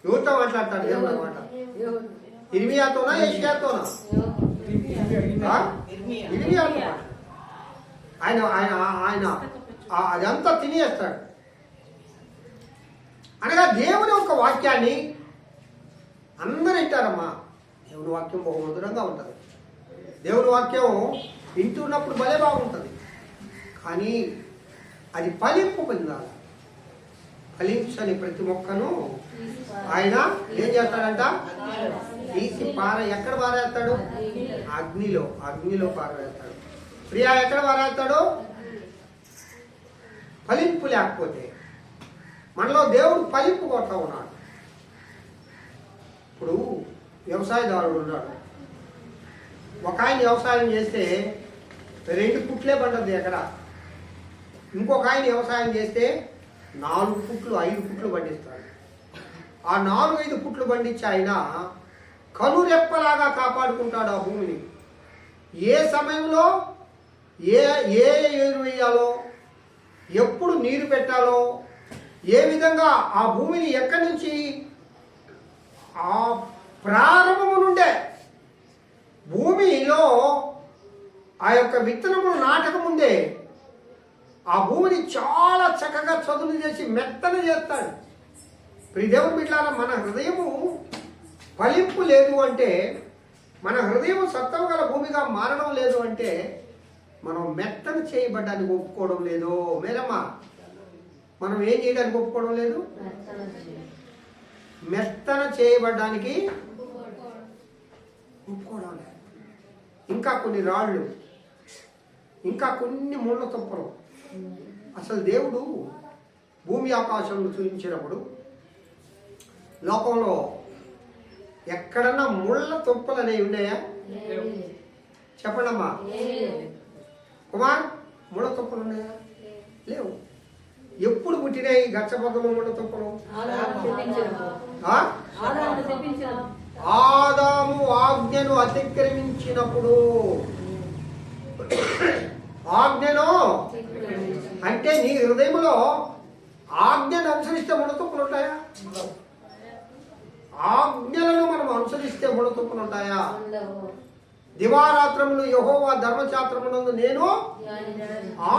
ఎవరితో మాట్లాడతాడు దేవుడు అన్నమాట? ఇర్మియాతోనా యెషయాతోనా? ఇర్మియాతో. ఆయన ఆయన ఆయన అదంతా తినేస్తాడు. అనగా దేవుని యొక్క వాక్యాన్ని అందరూ వింటారమ్మా. దేవుని వాక్యం బహు మధురంగా ఉంటుంది. దేవుని వాక్యం వింటున్నప్పుడు భలే బాగుంటుంది. కానీ అది ఫలింపు పొందాలి. ఫలించని ప్రతి మొక్కను ఆయన ఏం చేస్తాడంట? తీసి ఎక్కడ పారేస్తాడు? అగ్నిలో పారవేస్తాడు. ప్రియా ఎక్కడ పారేస్తాడు? ఫలింపు లేకపోతే మనలో దేవుడు ఫలింపు కొడతా ఉన్నాడు. ఇప్పుడు వ్యవసాయదారుడు ఉన్నాడు. ఒక ఆయన వ్యవసాయం చేస్తే 2 పుట్లే పండుద్ది ఎక్కడ. ఇంకొక ఆయన వ్యవసాయం చేస్తే 4 పుట్లు 5 పుట్లు పండిస్తాడు. ఆ 4-5 పుట్లు పండించి ఆయన కనురెప్పలాగా కాపాడుకుంటాడు ఆ భూమిని. ఏ సమయంలో ఏ ఎరువు వేయాలో, ఎప్పుడు నీరు పెట్టాలో, ఏ విధంగా ఆ భూమిని ఎక్కడి నుంచి ఆ ప్రారంభము నుండే భూమిలో ఆ యొక్క విత్తనములు నాటక ముందే ఆ భూమిని చాలా చక్కగా చదును చేసి మెత్తన చేస్తాడు. దేవుని బిడ్డలారా, మన హృదయము ఫలింపు లేదు అంటే, మన హృదయం సత్వం గల భూమిగా మారడం లేదు అంటే, మనం మెత్తన చేయబడ్డానికి ఒప్పుకోవడం లేదు. మేరమ్మా, మనం ఏం చేయడానికి ఒప్పుకోవడం లేదు? మెత్తన చేయబడ్డానికి ఒప్పుకోవడం లేదు. ఇంకా కొన్ని రాళ్ళు, ఇంకా కొన్ని ముళ్ళ తుప్పలు. అసలు దేవుడు భూమి ఆకాశంలో చూపించినప్పుడు లోకంలో ఎక్కడన్నా ముళ్ళ తుప్పలు అనేవి ఉన్నాయా? చెప్పండమ్మా కుమార్, ముళ్ళ తుప్పలు ఉన్నాయా? లేవు. ఎప్పుడు పుట్టినాయి గచ్చబద్దలు ముళ్ళ తుప్పలు? ఆదాము ఆజ్ఞను అతిక్రమించినప్పుడు. ఆజ్ఞను అంటే నీ హృదయంలో ఆజ్ఞను అనుసరిస్తే ముళ్ళతుప్పులు ఉంటాయా? ఆజ్ఞలను మనం అనుసరిస్తే ముళ్ళతుప్పులు ఉంటాయా? దివారాత్రములు యెహోవా ధర్మశాస్త్రమునందు నేను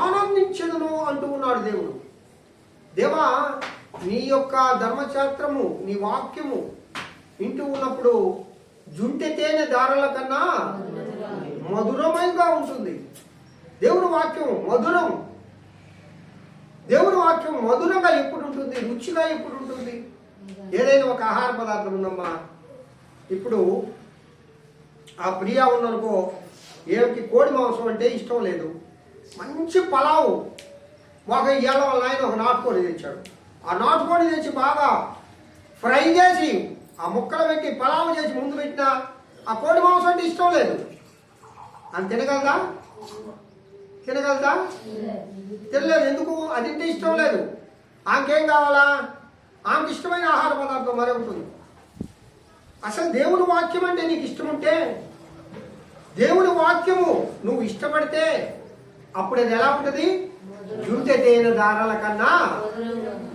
ఆనందించెదను అంటూ ఉన్నాడు దేవుడు. దేవా, నీ యొక్క ధర్మశాస్త్రము, నీ వాక్యము వింటూ ఉన్నప్పుడు జుంటె తేనె దారాల కన్నా మధురమైగా ఉంటుంది. దేవుని వాక్యం మధురం. దేవుని వాక్యం మధురంగా ఎప్పుడు ఉంటుంది? రుచిగా ఎప్పుడు ఉంటుంది? ఏదైనా ఒక ఆహార పదార్థం ఉందమ్మా, ఇప్పుడు ఆ ప్రియా ఉందనుకో, ఏమిటి కోడి మాంసం అంటే ఇష్టం లేదు, మంచి పలావు ఒక ఇవాళ వాళ్ళ ఆయన ఒక నాటుకోడి తెచ్చాడు. ఆ నాటుకోడి తెచ్చి బాగా ఫ్రై చేసి ఆ ముక్కలు పెట్టి పలావు చేసి ముందు పెట్టినా ఆ కోడి మాంసం అంటే ఇష్టం లేదు. అని తినగలదా? తినగలదా? తినలేదు. ఎందుకు? అది అంటే ఇష్టం లేదు. ఆమెకేం కావాలా? ఆమెకి ఇష్టమైన ఆహార పదార్థం మరొకటి. అసలు దేవుని వాక్యం అంటే నీకు ఇష్టం ఉంటే, దేవుని వాక్యము నువ్వు ఇష్టపడితే అప్పుడు అది ఎలా ఉంటుంది? జుంటె తేనె దారాల కన్నా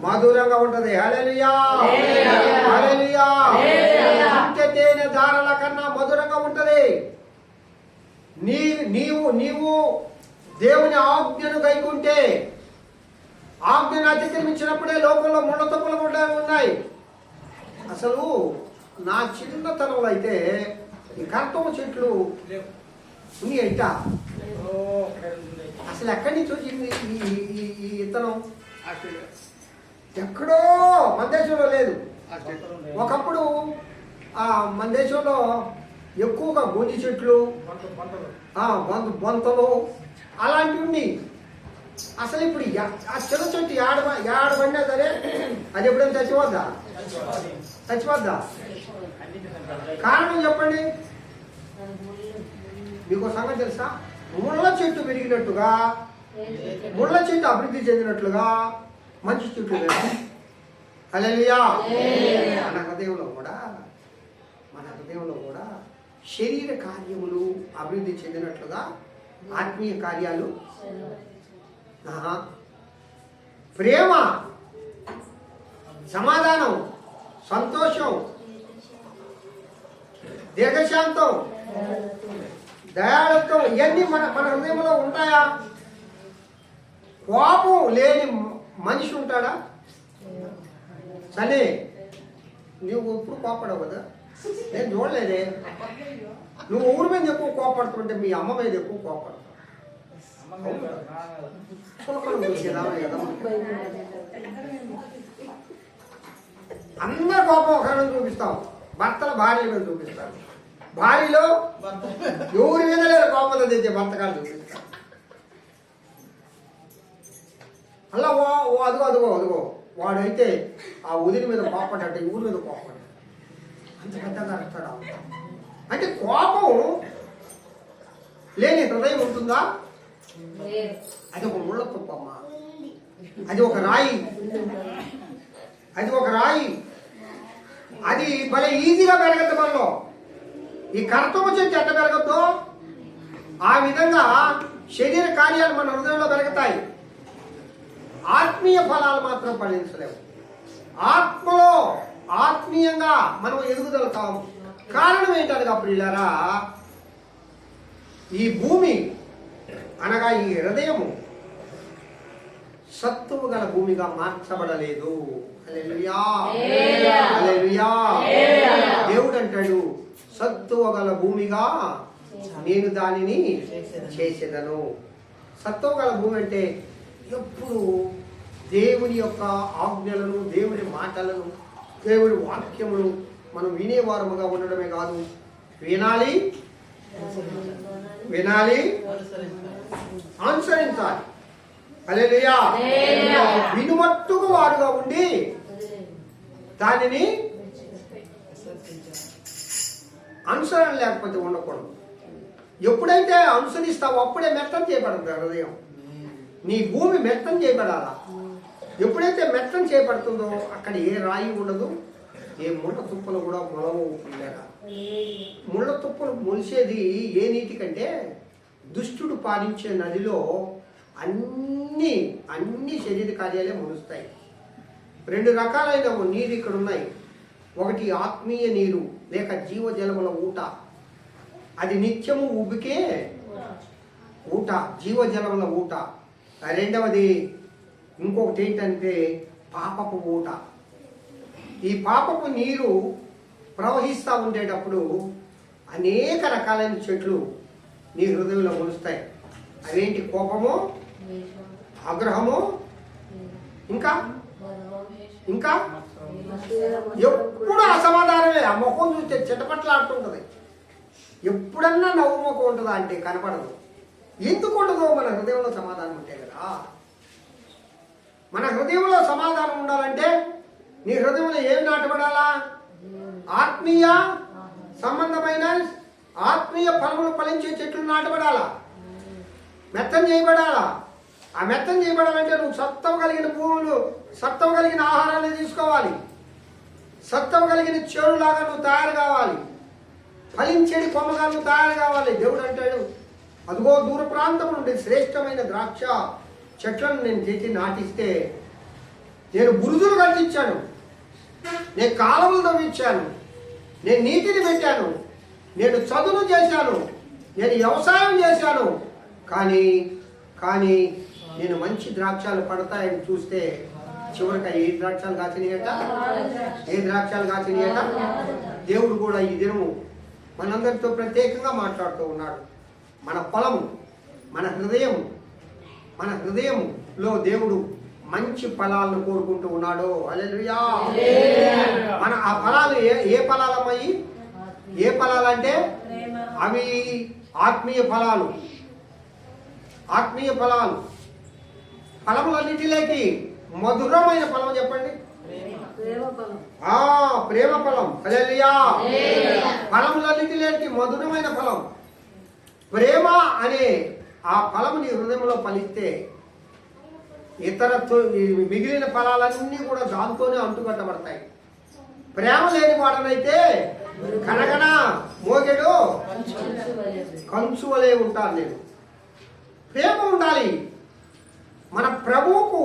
మధురంగా ఉంటది. హల్లెలూయా, హల్లెలూయా. జుంటె తేనె దారాల కన్నా మధురంగా ఉంటది. నీవు దేవుని ఆజ్ఞను గైకుంటే, ఆజ్ఞను అతిక్రమించినప్పుడే లోకంలో ముళ్ళ తుప్పలు కూడా ఉన్నాయి. అసలు నా చిన్నతనంలో అయితే ఈ కర్తవ చెట్లు ఉన్నాయంట. అసలు ఎక్కడి నుంచి వచ్చింది ఈ విత్తనం? ఎక్కడో మన దేశంలో లేదు. ఒకప్పుడు మన దేశంలో ఎక్కువగా గొంజి చెట్లు, బొంతలు అలాంటివి ఉన్నాయి. అసలు ఇప్పుడు ఆ చిన్న చెట్టు ఏడబడినా సరే అది ఎప్పుడైనా చచ్చిపోద్దా? చచ్చిపోద్దా? కారణం చెప్పండి. మీకు సంగతి తెలుసా? ముళ్ళ చెట్టు పెరిగినట్టుగా, ముళ్ళ చెట్టు అభివృద్ధి చెందినట్లుగా మంచి చెట్లు లేదు. హల్లెలూయా. మన హృదయంలో కూడా శరీర కార్యములు అభివృద్ధి చెందినట్లుగా ఆత్మీయ కార్యాలు, ప్రేమ, సమాధానం, సంతోషం, దీర్ఘశాంతం, దయాళుత్వం ఇవన్నీ మన హృదయంలో ఉంటాయా? కోపం లేని మనిషి ఉంటాడా? సరే, నువ్వు ఎప్పుడు కోపడవు కదా? నేను చూడలేదే. నువ్వు ఊరి మీద ఎక్కువ కోపడుతుంటే మీ అమ్మ మీద ఎక్కువ కోపడతావు. అందరు కోపం ఒకరి మీద చూపిస్తాం. భర్తలు భార్య మీద చూపిస్తారు. భార్యలో ఎవరి మీద లేదు కోపంతో తెచ్చే భర్తకాలు చూపిస్తారు. అలా ఓ అదిగో అదిగో అదిగో వాడైతే ఆ ఉదిరి మీద కోపడ్డాడు, ఈ ఊరి మీద కోపడ్డాడు. అంత పెద్దగా అరుస్తాడా? అంటే కోపం లేని హృదయం ఉంటుందా? అది ఒక ముళ్ళ తుప్పమ్మ, అది ఒక రాయి, అది ఒక రాయి. అది భలే ఈజీగా పెరగద్దు మనలో. ఈ కర్తవ్య చెట్టు ఎట్ట పెరగద్దు ఆ విధంగా శరీర కార్యాలు మన హృదయంలో పెరుగుతాయి. ఆత్మీయ ఫలాలు మాత్రం ఫలించలేవు. ఆత్మలో ఆత్మీయంగా మనం ఎదుగుదల కావు. కారణం ఏంటనగా ప్రియులారా, ఈ భూమి అనగా ఈ హృదయము సత్తువు గల భూమిగా మార్చబడలేదు. హల్లెలూయా, హల్లెలూయా. దేవుడు అంటాడు, సత్తువ గల భూమిగా నేను దానిని చేసేదను. సత్తువ గల భూమి అంటే ఎప్పుడు దేవుని యొక్క ఆజ్ఞలను, దేవుని మాటలను, దేవుని వాక్యమును మనం వినేవారముగా ఉండడమే కాదు, వినాలి, వినాలి, అనుసరించాలి. హల్లెలూయా. వినుమట్టుకు వాడుగా ఉండి దానిని అనుసరణ లేకపోతే ఉండకూడదు. ఎప్పుడైతే అనుసరిస్తావో అప్పుడే మెత్తం చేయబడుతుంది హృదయం. నీ భూమి మెత్తం చేయబడాలా. ఎప్పుడైతే మెత్తం చేయబడుతుందో అక్కడ ఏ రాయి ఉండదు, ఏ ముళ్ళ తుప్పలు కూడా మొలవు. ముళ్ళ తుప్పలు మొలిసేది ఏ నీటి కంటే దుష్టుడు పాలించే నదిలో అన్ని శరీర కార్యాలే మొలుస్తాయి. రెండు రకాలైన నీరు ఇక్కడ ఉన్నాయి. ఒకటి ఆత్మీయ నీరు లేక జీవజలముల ఊట, అది నిత్యము ఉబికే ఊట, జీవజలముల ఊట. రెండవది ఇంకొకటి ఏంటంటే పాపపు ఊట. ఈ పాపపు నీరు ప్రవహిస్తూ ఉండేటప్పుడు అనేక రకాలైన చెట్లు నీ హృదయంలో మొలుస్తాయి. అవేంటి? కోపము, ఆగ్రహము, ఇంకా ఇంకా ఎప్పుడు అసమాధానమే. ఆ ముఖం చూస్తే చిటపట్లాడుతుంటది. ఎప్పుడన్నా నవ్వు ముఖం ఉంటుందా అంటే కనపడదు. ఎందుకు ఉండదో? మన హృదయంలో సమాధానం ఉంటే కదా. మన హృదయంలో సమాధానం ఉండాలంటే నీ హృదయంలో ఏమి నాటబడాలా? ఆత్మీయ సంబంధమైన ఆత్మీయ ఫలములు ఫలించే చెట్లు నాటబడాలా, మెత్తం చేయబడాలా. ఆ మెత్తం చేయబడాలంటే నువ్వు సత్వం కలిగిన భూములు, సత్వం కలిగిన ఆహారాన్ని తీసుకోవాలి. సత్వం కలిగిన చెడులాగా నువ్వు తయారు కావాలి. ఫలించేది కొమ్మగా నువ్వు తయారు కావాలి. దేవుడు అంటాడు, అదిగో దూర ప్రాంతం నుండి శ్రేష్టమైన ద్రాక్ష చెట్లను నేను తెచ్చి నాటిస్తే, నేను బురుజులు కట్టించాను, నేను కాలువలు తవ్వించాను, నేను నీటిని పెట్టాను, నేను చదువు చేశాను, నేను వ్యవసాయం చేశాను, కానీ నేను మంచి ద్రాక్షాలు పడతాయని చూస్తే చివరికి ఏ ద్రాక్షాలు కాచినాయట, ఏ ద్రాక్షాలు కాచినాయట. దేవుడు కూడా ఈ దినము మనందరితో ప్రత్యేకంగా మాట్లాడుతూ ఉన్నాడు. మన పొలము, మన హృదయంలో దేవుడు మంచి ఫలాలను కోరుకుంటూ ఉన్నాడు. హల్లెలూయా. మన ఆ ఫలాలు ఏ ఫలాలమ్మాయి? ఏ ఫలాలంటే అవి ఆత్మీయ ఫలాలు. ఆత్మీయ ఫలాలు. ఫలములన్నిటిలోకి మధురమైన ఫలం చెప్పండి. ప్రేమ ఫలం. హల్లెలూయా. ఫలములన్నిటిలోకి మధురమైన ఫలం ప్రేమ అనే ఆ ఫలము నీ హృదయంలో ఫలిస్తే ఇతర మిగిలిన ఫలాలన్నీ కూడా దాంతోనే అంటుకట్టబడతాయి. ప్రేమ లేని వాడనైతే కనగన మోగెడు కంచువలే ఉంటాను నేను. ప్రేమ ఉండాలి. మన ప్రభువుకు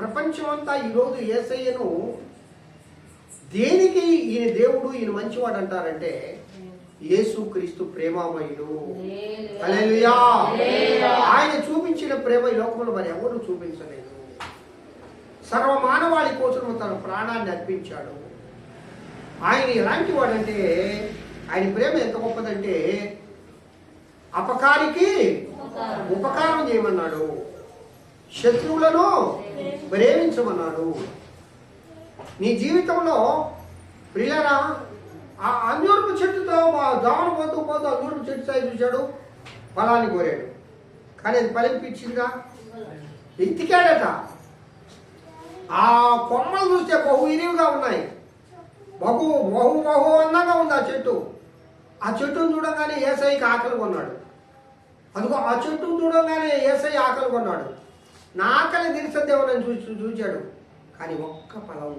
ప్రపంచమంతా ఈరోజు యేసయ్యను దేనికి ఈయన దేవుడు, ఈయన మంచివాడు అంటారంటే యేసుక్రీస్తు ప్రేమామయుడు. హల్లెలూయా. ఆయన చూపించిన ప్రేమ ఈ లోకంలో మరి ఎవరు చూపించలేదు. సర్వమానవాళి కోసం తన ప్రాణాన్ని అర్పించాడు. ఆయన ఎలాంటి వాడంటే, ఆయన ప్రేమ ఎంత గొప్పదంటే అపకారికి ఉపకారం చేయమన్నాడు, శత్రువులను ప్రేమించమన్నాడు. నీ జీవితంలో ప్రియులారా, ఆ అంజూరపు చెట్టుతో దోమలు పోతూ అంజూరపు చెట్టు సైజు చూశాడు, ఫలాన్ని కోరాడు, కానీ అది ఫలింపించిందిగా. ఎత్తికాడట, ఆ కొమ్మలు చూస్తే బహు ఇరివిగా ఉన్నాయి, బహు బహు బహు అందంగా ఉంది ఆ చెట్టు. ఆ చెట్టును చూడగానే యేసయ్యకి ఆకలి కొన్నాడు. అదిగో ఆ చెట్టును చూడగానే యేసయ్య ఆకలి కొన్నాడు. నా ఆకలి తీర్చదేమని చూశాడు. కానీ ఒక్క ఫలం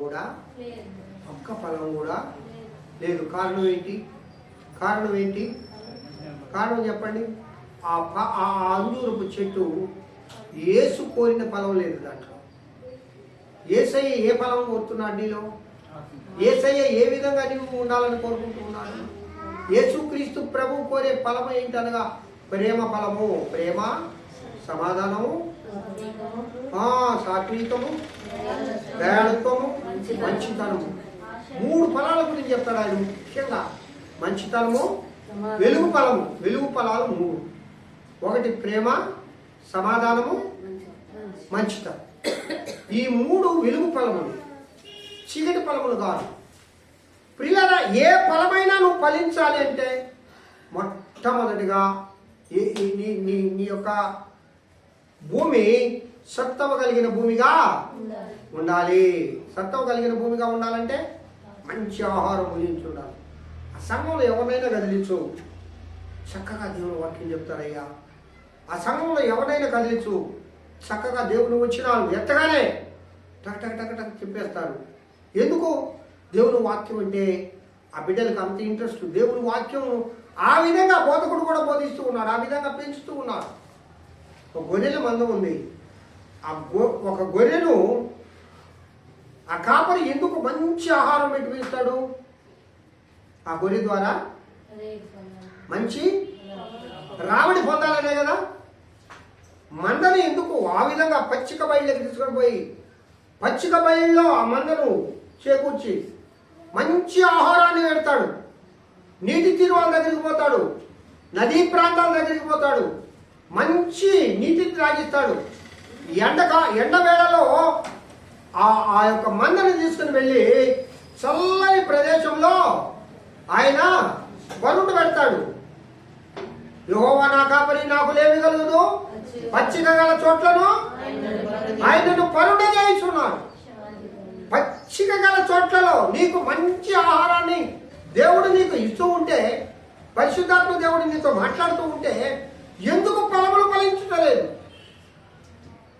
కూడా లేదు. కారణం ఏంటి? కారణం చెప్పండి. ఆ అంజూరపు చెట్టు యేసు కోరిన ఫలం లేదు దాంట్లో. యేసయ్య ఏ ఫలం కోరుతున్నాడు నీలో? యేసయ్య ఏ విధంగా నీవు ఉండాలని కోరుకుంటూ ఉన్నాడు? యేసుక్రీస్తు ప్రభు కోరే ఫలం ఏంటనగా ప్రేమ ఫలము. ప్రేమ, సమాధానము, సాత్వికము, దయాళుత్వము, మంచితనము. 3 ఫలాల గురించి చెప్తాడు ఆయన ముఖ్యంగా. మంచితనము, వెలుగు ఫలము. వెలుగు ఫలాలు 3. ఒకటి ప్రేమ, సమాధానము, మంచితనం. ఈ 3 వెలుగు ఫలములు, చీకటి ఫలములు కాదు. ప్రియులారా, ఏ ఫలమైనా నువ్వు ఫలించాలి అంటే మొట్టమొదటిగా నీ యొక్క భూమి సత్వం కలిగిన భూమిగా ఉండాలి. సత్వం కలిగిన భూమిగా ఉండాలంటే మంచి ఆహారం భుజించి ఉండాలి. ఆ సంఘంలో ఎవరినైనా కదిలించు, చక్కగా దేవుని వాక్యం చెప్తారయ్యా. ఆ సంఘంలో ఎవరైనా కదిలించు, చక్కగా దేవుని వచ్చినాలు ఎత్తగానే టక్ టక్ టక్ టక్ చెప్పేస్తారు. ఎందుకు? దేవుని వాక్యం అంటే ఆ బిడ్డలకు అంత ఇంట్రెస్ట్. దేవుని వాక్యం ఆ విధంగా బోధకుడు కూడా బోధిస్తూ ఉన్నాడు, ఆ విధంగా పెంచుతూ ఉన్నాడు. ఒక గొర్రెల మందం ఉంది. ఒక గొర్రెను ఆ కాపరి ఎందుకు మంచి ఆహారం పెట్టి పెంచుతాడు? ఆ గొర్రె ద్వారా మంచి రాబడి పొందాలనే కదా. మందని ఎందుకు ఆ విధంగా పచ్చిక బయళ్ళకి తీసుకొని పోయి పచ్చిక బయళ్ళలో ఆ మందను చేకూర్చి మంచి ఆహారాన్ని పెడతాడు. నీటి తీరువాల దగ్గరికి పోతాడు, నదీ ప్రాంతాల దగ్గరికి పోతాడు, మంచి నీటిని త్రాగిస్తాడు. ఎండ వేళలో ఆ యొక్క మందను తీసుకుని వెళ్ళి చల్లని ప్రదేశంలో ఆయన వరుడు పెడతాడు. యెహోవా నా కాపరి, నాకు లేమి కలుగుదు, పచ్చిక గల చోట్లను ఆయనను పరుండ చేయించున్నాడు. పచ్చిక గల చోట్లలో నీకు మంచి ఆహారాన్ని దేవుడు నీకు ఇస్తూ ఉంటే, పరిశుద్ధాత్మ దేవుడు నీతో మాట్లాడుతూ ఉంటే ఎందుకు ఫలములు ఫలించలేదు?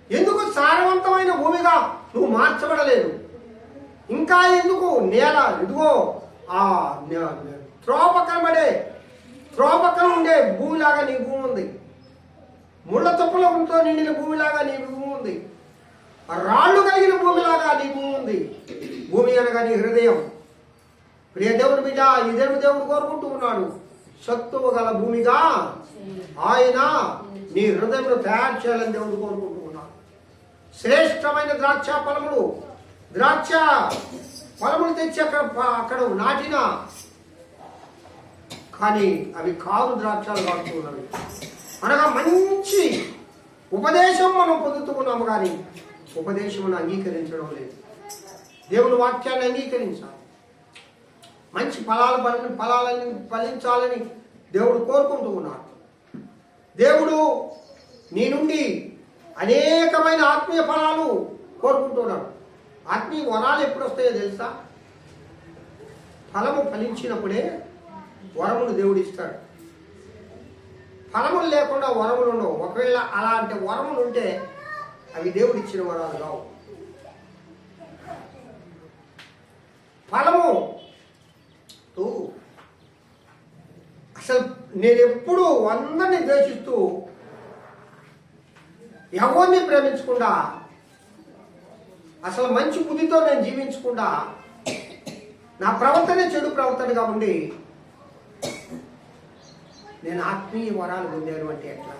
ఎందుకు సారవంతమైన భూమిగా నువ్వు మార్చబడలేదు? ఇంకా ఎందుకు నేల ఇదిగో ఆ త్రోపక్కన ఉండే భూమిలాగా నీ భూమి ఉంది, ముళ్ళ తుప్పలతో నిండిన భూమిలాగా నీ భూమి ఉంది, రాళ్ళు కలిగిన భూమిలాగా నీ భూమి ఉంది. భూమి అనగా నీ హృదయం. ప్రియ దేవుని బిడ్డ, ఈ దేవుడు కోరుకుంటూ ఉన్నాడు, సత్తువ గల భూమిగా ఆయన నీ హృదయంలో తయారు చేయాలని దేవుడు కోరుకుంటూ ఉన్నాడు. శ్రేష్టమైన ద్రాక్ష ఫలములు తెచ్చి అక్కడ నాటిన, కానీ అవి కారు ద్రాక్షాలు కాస్తూ ఉన్నవి. అనగా మంచి ఉపదేశం మనం పొందుతూ ఉన్నాము, కానీ ఉపదేశమును అంగీకరించడం లేదు. దేవుని వాక్యాన్ని అంగీకరించాలి. మంచి ఫలాలని ఫలించాలని దేవుడు కోరుకుంటూ ఉన్నాడు. దేవుడు నీ నుండి అనేకమైన ఆత్మీయ ఫలాలు కోరుకుంటున్నాడు. ఆత్మీయ వరాలు ఎప్పుడు వస్తాయో తెలుసా? ఫలము ఫలించినప్పుడే వరములు దేవుడు ఇస్తాడు. ఫలములు లేకుండా వరములు ఉండవు. ఒకవేళ అలాంటి వరములు ఉంటే అవి దేవుడు ఇచ్చిన వరాలు కావు. ఫలము అసలు నేను ఎప్పుడు అందరినీ ద్వేషిస్తూ ఎవరిని ప్రేమించకుండా, అసలు మంచి బుద్ధితో నేను జీవించకుండా, నా ప్రవర్తనే చెడు ప్రవర్తనగా ఉండి నేను ఆత్మీయ వరాలు పొందాను అంటే ఎట్లా?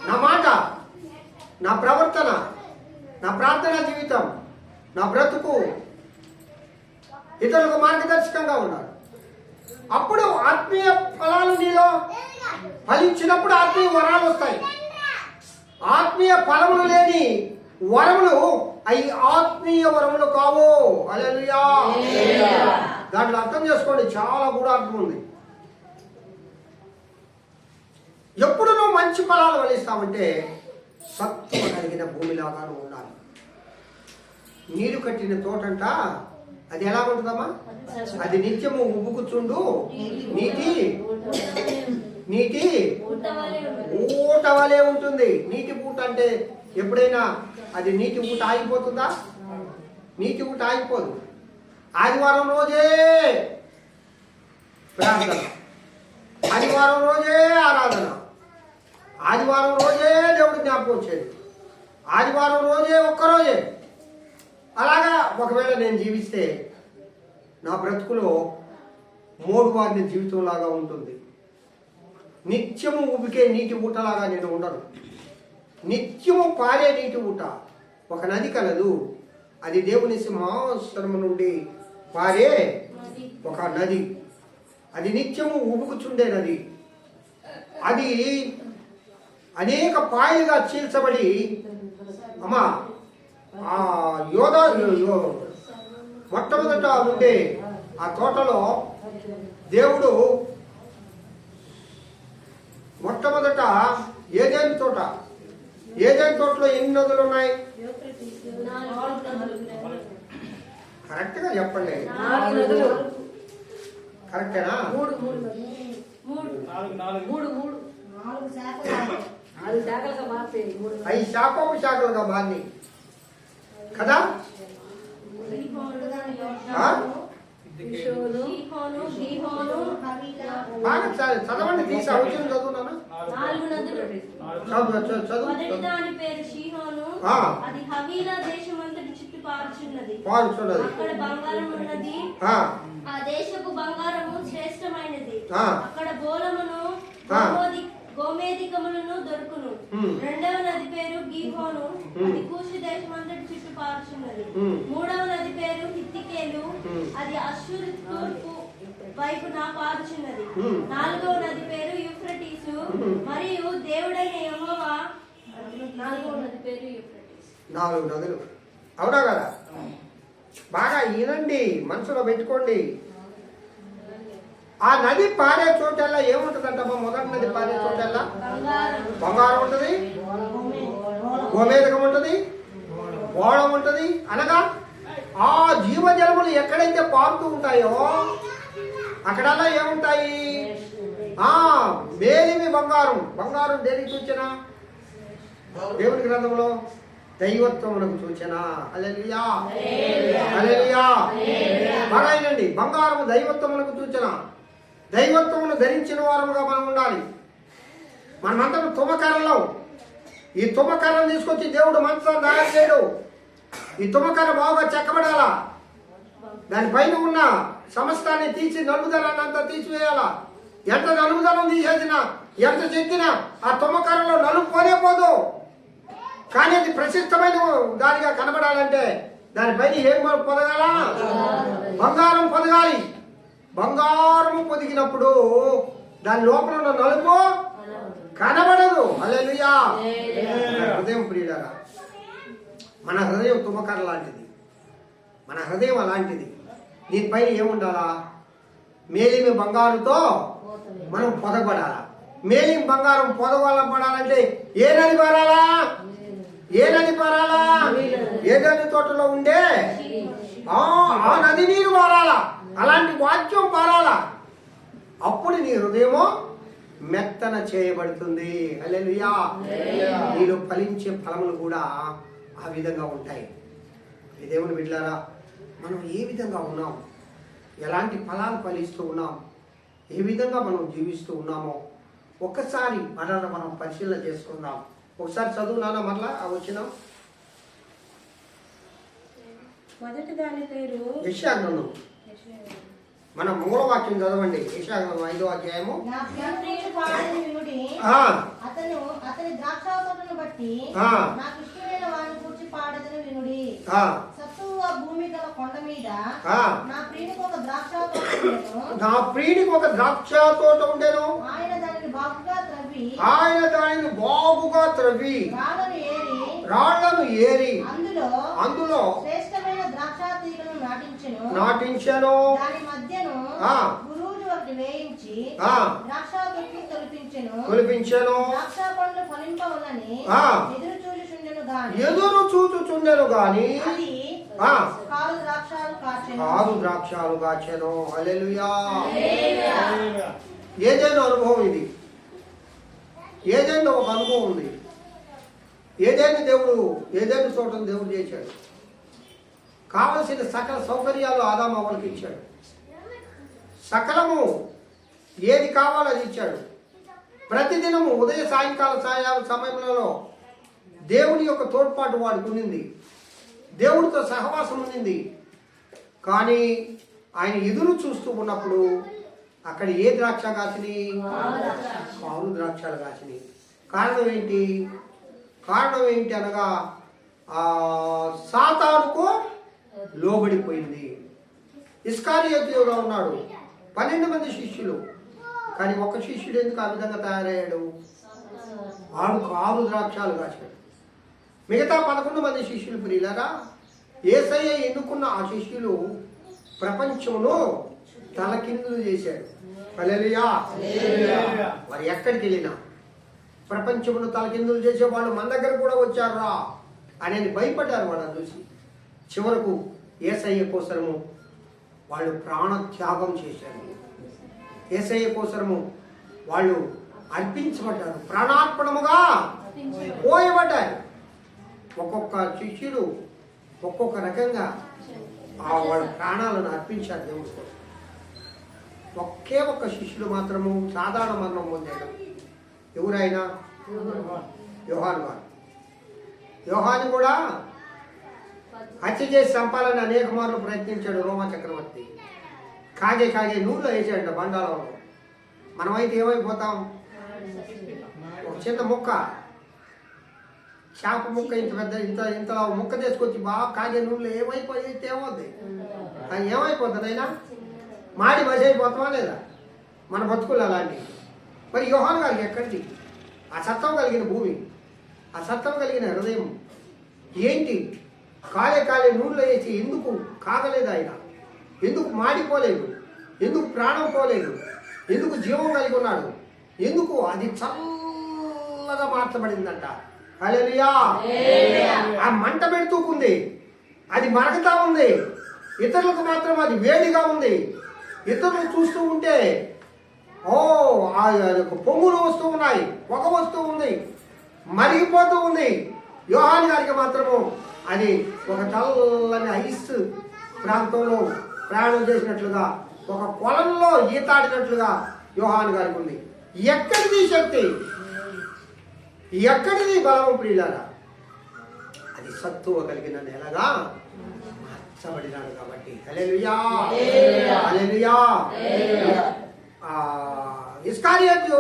నా మాట, నా ప్రవర్తన, నా ప్రార్థనా జీవితం, నా బ్రతుకు ఇతరులకు మార్గదర్శకంగా ఉన్నాడు. అప్పుడు ఆత్మీయ ఫలాలు నీలో ఫలించినప్పుడు ఆత్మీయ వరాలు వస్తాయి. ఆత్మీయ ఫలములు లేని వరములు అవి ఆత్మీయ వరములు కావు. హల్లెలూయా. దాంట్లో అర్థం చేసుకోండి, చాలా కూడా అర్థం ఉంది. ఎప్పుడు నువ్వు మంచి ఫలాలు ఫలిస్తావంటే సత్తువ కలిగిన భూమిలాగాను ఉండాలి. నీరు కట్టిన తోటంట అది ఎలా ఉంటుందమ్మా? అది నిత్యము ఉబ్బుకుచుండు నీటి ఊట వలె ఉంటుంది. నీటి ఊట అంటే ఎప్పుడైనా అది నీటి ఊట ఆగిపోతుందా? నీటి ఊట ఆగిపోదు. ఆదివారం రోజే ప్రార్థన, ఆదివారం రోజే ఆరాధన, ఆదివారం రోజే దేవుడు జ్ఞాపకం వచ్చేది, ఆదివారం రోజే ఒక్కరోజే. అలాగా ఒకవేళ నేను జీవిస్తే నా బ్రతుకులో మోడువారిని జీవితంలాగా ఉంటుంది. నిత్యము ఉబికే నీటి ఊటలాగా నేను ఉండను. నిత్యము పారే నీటి ఊట. ఒక నది కలదు, అది దేవుని సింహాసనము నుండి పారే ఒక నది. అది నిత్యము ఉబుకుచుండే నది. అది అనేక పాయలుగా చీల్చబడి అమ్మా ఆ మొట్టమొదట ఉండే ఆ తోటలో దేవుడు మొట్టమొదట ఏదైనా తోటలో ఎన్ని నదులు ఉన్నాయి? కరెక్ట్ గా చెప్పండి. కరెక్టేనా? 5 శాఖలుగా మారి కదా. బాగా చదవండి, తీసి అవసరం చదువున్నాను. మొదటి దాని పేరు షీహోను. అది హవీలా దేశమంతటి చుట్టూ పారుచున్నది. అక్కడ బంగారం ఉన్నది. ఆ దేశపు బంగారము శ్రేష్టమైనది. అక్కడ బోలమును గోమేధికములను దొరుకును. రెండవ నది పేరు గీహోను. అది కూషు దేశమంతటి చుట్టూ పారుచున్నది. మూడవ నది పేరు హిత్తికేలు. అది అశ్షూరు తూర్పు వైపున పారుచున్నది. నాలుగవ నది పేరు యూఫ్రటీసు. మరియు దేవుడైన యెహోవా నాలుగవ నది పేరు యూఫ్రటీసు. 4 నదులు. అవునా కదా? బాగా ఈనండి, మనసులో పెట్టుకోండి. ఆ నది పారే చోటల్లా ఏముంటదంటమ్మా? మొదటి నది పారే చోటల్లా బంగారం ఉంటది, గోమేధకం ఉంటది, ఓళం ఉంటది. అనగా ఆ జీవజలములు ఎక్కడైతే పారుతూ ఉంటాయో అక్కడల్లా ఏముంటాయి? మేలిమి బంగారం. బంగారం దేనికి సూచన? దేవుని గ్రంథంలో దైవత్వమునకు సూచన. హల్లెలూయా, హల్లెలూయా. బాగానండి, బంగారము దైవత్వమునకు సూచన. దైవత్వమును ధరించిన వారముగా మనం ఉండాలి. మనమందరం తుమ్మకర్రలో ఈ తుమ్మకర్రను తీసుకొచ్చి దేవుడు మంచాన్ని తయారు చేయడు. ఈ తుమ్మకర్ర బాగా చెక్కబడాలా. దానిపైన ఉన్న సమస్తాన్ని తీసి నలుగుదనాన్ని అంతా తీసివేయాలా. ఎంత నలుగుదనం తీసేసినా, ఎంత చెక్కినా ఆ తుమ్మకర్రలో నలుగు పోనే పోదు. కానీ అది ప్రసిద్ధమైన దానిగా కనబడాలంటే దానిపైన ఏం పొదగాల? బంగారం పొదగాలి. బంగారము పొదిగినప్పుడు దాని లోపల ఉన్న నలుపు కనబడదు. హల్లెలూయా. హృదయం ప్రియులారా, మన హృదయం తుమ్మకర్ర లాంటిది. మన హృదయం అలాంటిది. దీనిపైన ఏముండాలా? మేలిమి బంగారుతో మనం పొదగబడాలా. మేలిమి బంగారం పొదగబడాలంటే ఏ నది పారాలా? ఏ నది పారాలా? ఏ నది తోటలో ఉండే ఆ నది నీరు పారాలా. అలాంటి వాక్యం పారాలా. అప్పుడు నీ హృదయమో మెత్తన చేయబడుతుంది. హల్లెలూయా. నీలో ఫలించే ఫలములు కూడా ఆ విధంగా ఉంటాయి. దేవుని బిడ్డలారా, మనం ఏ విధంగా ఉన్నాం, ఎలాంటి ఫలాలు ఫలిస్తూ ఉన్నాం, ఏ విధంగా మనం జీవిస్తూ ఉన్నామో ఒక్కసారి మనం పరిశీలన చేసుకుందాం. ఒకసారి చదువునానా మరలా వచ్చినాం. మొదటి దాని పేరు యెషయా గ్రంథం. మన మూలవాక్యం చదవండి. యెషయా గ్రంథం 5వ అధ్యాయము. నా ప్రియుని పాడని వినుడి. అతని ద్రాక్ష తోటను బట్టి నాకు ఇష్టమైన వారిని కూర్చి పాడదని వినుడి. సత్తువ భూమి గల కొండ మీద నా ప్రియునికి ఒక ద్రాక్ష తోట ఉండెను. నా ప్రియునికి ఒక ద్రాక్ష తోట ఉండెను. ఆయన దానిని బాగుగా త్రవ్వి రాళ్లను ఏరి అందులో శ్రేష్టమైన ద్రాక్ష తీగలను నాటించెను. దాని మధ్యను గురువుని ఒకటి వేయించి ద్రాక్ష తొలిపించెను. ద్రాక్ష పండ్లు ఫలింపవలని ఎదురు ఎదురు చూచుచుండెను గాని అది ఆ, కాలు ద్రాక్షాలు కాచెను. ఆరు ద్రాక్షాలు కాచెను. హల్లెలూయా. ఏదైనా అనుభవం ఇది, ఏదైనా ఒక అనుభవం ఉంది. ఏదైనా తోటను దేవుడు చేశాడు. కావలసిన సకల సౌకర్యాలు ఆదాము అవ్వలకు ఇచ్చాడు. సకలము ఏది కావాలో అది ఇచ్చాడు. ప్రతిదినము ఉదయ సాయంకాల సమయంలో దేవుని యొక్క తోడ్పాటు వాడికి ఉండింది. దేవుడితో సహవాసం ఉండింది. కానీ ఆయన ఎదురు చూస్తూ ఉన్నప్పుడు అక్కడ ఏ ద్రాక్ష కాసిని? ఆరు ద్రాక్షలు కాసిని. కారణం ఏంటి అనగా సాతానుకు లోబడిపోయింది. ఇస్కారియోతుగా ఉన్నాడు, 12 మంది శిష్యులు. కానీ ఒక శిష్యుడు ఎందుకు ఆ విధంగా తయారయ్యాడు? ఆరు ద్రాక్షాలు కాశాడు. మిగతా 11 మంది శిష్యులు ప్రియులారా, యేసయ్య ఎన్నుకున్న ఆ శిష్యులు ప్రపంచంలో తలకిందులు చేశాడు. హల్లెలూయా. వారు ఎక్కడికి వెళ్ళినా ప్రపంచంలో తలకిందులు చేసే వాళ్ళు మన దగ్గర కూడా వచ్చారా అనేది భయపడ్డారు. వాళ్ళని చూసి చివరకు యేసయ్య కోసము వాళ్ళు ప్రాణత్యాగం చేశారు. యేసయ్య కోసము వాళ్ళు అర్పించబడ్డారు, ప్రాణార్పణముగా పోయబడ్డారు. ఒక్కొక్క శిష్యుడు ఒక్కొక్క రకంగా వాళ్ళ ప్రాణాలను అర్పించారు దేవుడి కోసం. ఒకే ఒక్క శిష్యుడు మాత్రము సాధారణ మరణం పొందాడు. ఎవరైనా యోహాను గారు. యోహాను కూడా హత్య చేసి చంపాలని అనేక మార్లు ప్రయత్నించాడు రోమా చక్రవర్తి. కాగే నూనెలో వేసాడంట బండాలలో. మనమైతే ఏమైపోతాం? ఒక చిన్న ముక్క, చేప ముక్క ఇంత పెద్ద ఇంతలా ముక్క తీసుకొచ్చి బాగా కాగే నూనెలో ఏమైపోతే ఏమవుద్ది? అది ఏమైపోతుంది అయినా మాడి మసి అయిపోతామా లేదా? మన బతుకులు అలాంటివి. మరి యోహాను గారికి ఎక్కడిది ఆ సత్వం కలిగిన భూమి, ఆ సత్వం కలిగిన హృదయం ఏంటి? కాలే నూనెలో వేసి ఎందుకు కాగలేదు ఆయన? ఎందుకు మాడిపోలేదు? ఎందుకు ప్రాణం పోలేదు? ఎందుకు జీవం కలిగి ఉన్నాడు? ఎందుకు అది చల్లగా మార్చబడిందంట. హల్లెలూయా. ఆ మంట పెడుతూకుంది, అది మరగతా ఉంది. ఇతరులకు మాత్రం అది వేడిగా ఉంది. ఇతరులు చూస్తూ ఉంటే పొంగులు వస్తూ ఉన్నాయి, పొగ వస్తూ ఉంది, మరిగిపోతూ ఉంది. యోహాను గారికి మాత్రము అది ఒక చల్లని ఐస్ ప్రాంతంలో ప్రయాణం చేసినట్లుగా, ఒక పొలంలో ఈతాడినట్లుగా యోహాను గారికి ఉంది. ఎక్కడిది శక్తి? ఎక్కడిది బలం ప్రియులారా? అది సత్తువ కలిగిన నెలగా మార్చబడినాడు కాబట్టి. హల్లెలూయా. హల్లెలూయా. ఇస్కారియోతు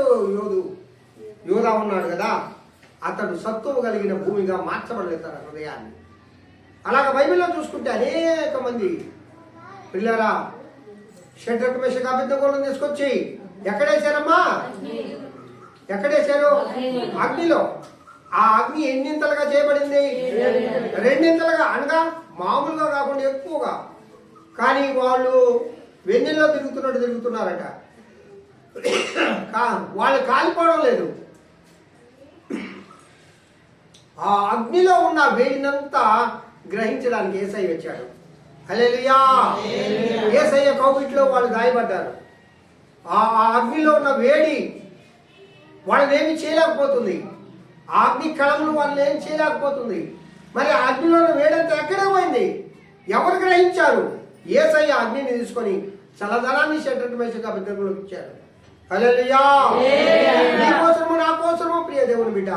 యోధా ఉన్నాడు కదా, అతడు సత్తువ కలిగిన భూమిగా మార్చబడలేతారు హృదయాన్ని. అలాగ బైబిల్లో చూసుకుంటే అనేక మంది పిల్లరా షడ్రక్ మెషక్ అబేద్నెగోలను తీసుకొచ్చి ఎక్కడేశారమ్మా? ఎక్కడేశారు? అగ్నిలో. ఆ అగ్ని ఎన్నింతలుగా చేయబడింది? 2 అనగా మామూలుగా కాకుండా ఎక్కువగా. కానీ వాళ్ళు వెన్నెల్లో తిరుగుతున్నారట. వాళ్ళు కాలిపోవడం లేదు. ఆ అగ్నిలో ఉన్న వేడినంతా గ్రహించడానికి యేసయ్య వచ్చాడు. హల్లెలూయా. యేసయ్య కౌగిట్లో వాళ్ళు గాయపడ్డారు. ఆ అగ్నిలో ఉన్న వేడి వాళ్ళని ఏమి చేయలేకపోతుంది. ఆ అగ్ని కళములు వాళ్ళని ఏం చేయలేకపోతుంది. మరి ఆ అగ్నిలో ఉన్న వేడంతా ఎక్కడే పోయింది? ఎవరు గ్రహించారు? యేసయ్య అగ్నిని తీసుకొని చల్లదనాన్ని షడ్రక్ మెషక్ అబేద్నెగోలకు ఇచ్చారు. హల్లెలూయా. నీ కోసము నా కోసము ప్రియ దేవుని బిడ్డ,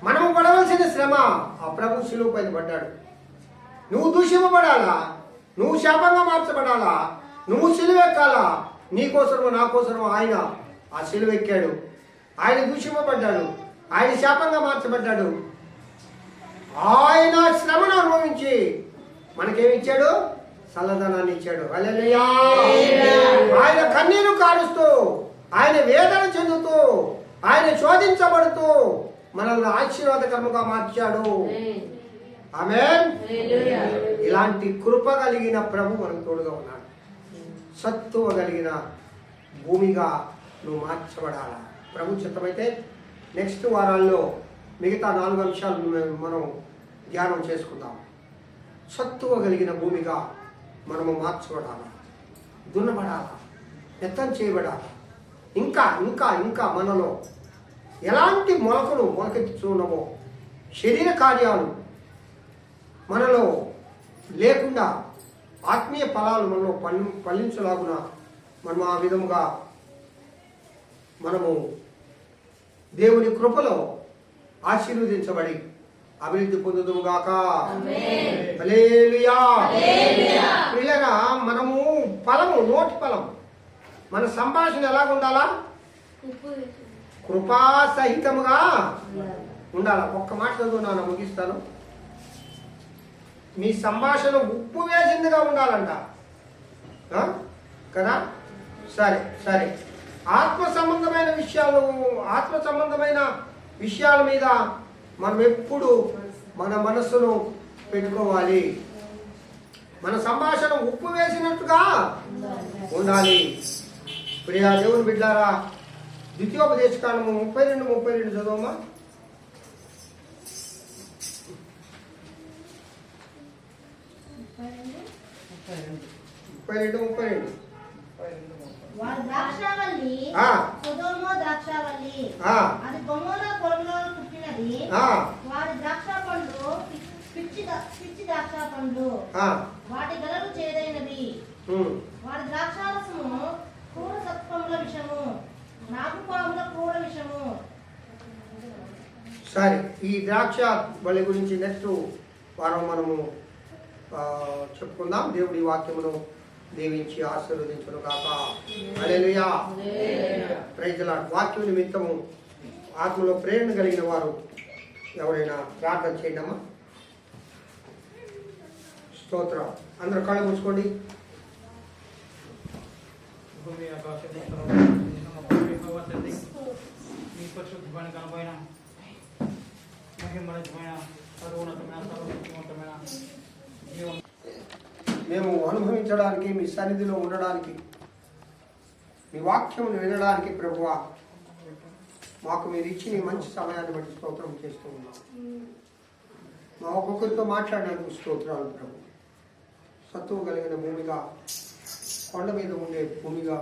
మనము పడవలసిన శ్రమ ఆ ప్రభు శిలువ పైన పడ్డాడు. నువ్వు దూషింపబడాలా? నువ్వు శాపంగా మార్చబడాలా? నువ్వు సిలువెక్కాలా? నీ కోసము నా కోసము ఆయన ఆ సిలువెక్కాడు. ఆయన దూషింపబడ్డాడు, ఆయన శాపంగా మార్చబడ్డాడు. ఆయన శ్రమను అనుభవించి మనకేమిచ్చాడు? చల్లదనాన్ని ఇచ్చాడు. హల్లెలూయా. ఆయన కన్నీరు కారుస్తూ, ఆయన వేదన చెందుతూ, ఆయన శోధించబడుతూ మనల్ని ఆశీర్వాదకరముగా మార్చాడు. ఆమేన్. ఇలాంటి కృప కలిగిన ప్రభు మనకు తోడుగా ఉన్నాడు. సత్తువ కలిగిన భూమిగా నువ్వు మార్చబడాలా. ప్రభు చిత్తమైతే నెక్స్ట్ వారాల్లో మిగతా 4 అంశాలను మనం ధ్యానం చేసుకుందాం. సత్తువ కలిగిన భూమిగా మనము మార్చబడాలి, దున్నబడాలి, ఎత్తం చేయబడాలి. ఇంకా ఇంకా ఇంకా మనలో ఎలాంటి మొలకలు మొలకెత్తుచున్నామో శరీర కార్యాలు మనలో లేకుండా ఆత్మీయ ఫలాలు మనలో ఫలించలాగున మనం ఆ విధముగా మనము దేవుని కృపలో ఆశీర్వదించబడి అభివృద్ధి పొందుదుముగాక. హల్లెలూయా. ప్రియులారా, మనము ఫలము, నోటి ఫలం, మన సంభాషణ ఎలాగ ఉండాలా? కృపాసహితముగా ఉండాలా. ఒక్క మాట చదువున్నాను, ముగిస్తాను. మీ సంభాషణ ఉప్పు వేసిందిగా ఉండాలంట కదా. సరే సరే, ఆత్మ సంబంధమైన విషయాల మీద మనం ఎప్పుడు మన మనస్సును పెట్టుకోవాలి. మన సంభాషణ ఉప్పు వేసినట్టుగా ఉండాలి. ప్రియా దేవుని బిడ్డారా, ద్వితీయోపదేశకాండము 32 చదవమ్మా. 32. వారి ద్రాక్షావల్లి సొదొమ ద్రాక్షావల్లి, అది గొమొర్రా పొలంలో పుట్టినది. వారి ద్రాక్ష పండ్లు పిచ్చి ద్రాక్ష పండ్లు, వాటి గలలు చేదైనవి. వారి ద్రాక్షారసము క్రూర సర్పముల విషము, నాగుపాముల క్రూర విషము. సరే, ఈ ద్రాక్ష బలి గురించి నెక్స్ట్ వారం మనము చెప్పుకుందాం. దేవుడి వాక్యమును దీవించి ఆశీర్వదించును గాక. హల్లెలూయా. Praise the Lord. వాక్యం నిమిత్తము ఆత్మలో ప్రేరణ కలిగిన వారు ఎవరైనా ప్రార్థన చేయడమా? స్తోత్రం. అందరూ కళ్ళు మూసుకోండి. భూమి ఆకాశ మీ పరిశుద్ధమైన కనపైన మహిమమైన సర్వోన్నతమైన సర్వశక్తివంతమైన జీవం మేము అనుభవించడానికి, మీ సన్నిధిలో ఉండడానికి, మీ వాక్యమును వినడానికి ప్రభువా మాకు మీరు ఇచ్చిన మంచి సమయాన్ని బట్టి స్తోత్రం చేస్తూ ఉన్నాం. మా ఒక్కొక్కరితో మాట్లాడడానికి స్తోత్రాలు ప్రభు. సత్తువ కలిగిన భూమిగా, కొండ మీద ఉండే భూమిగా,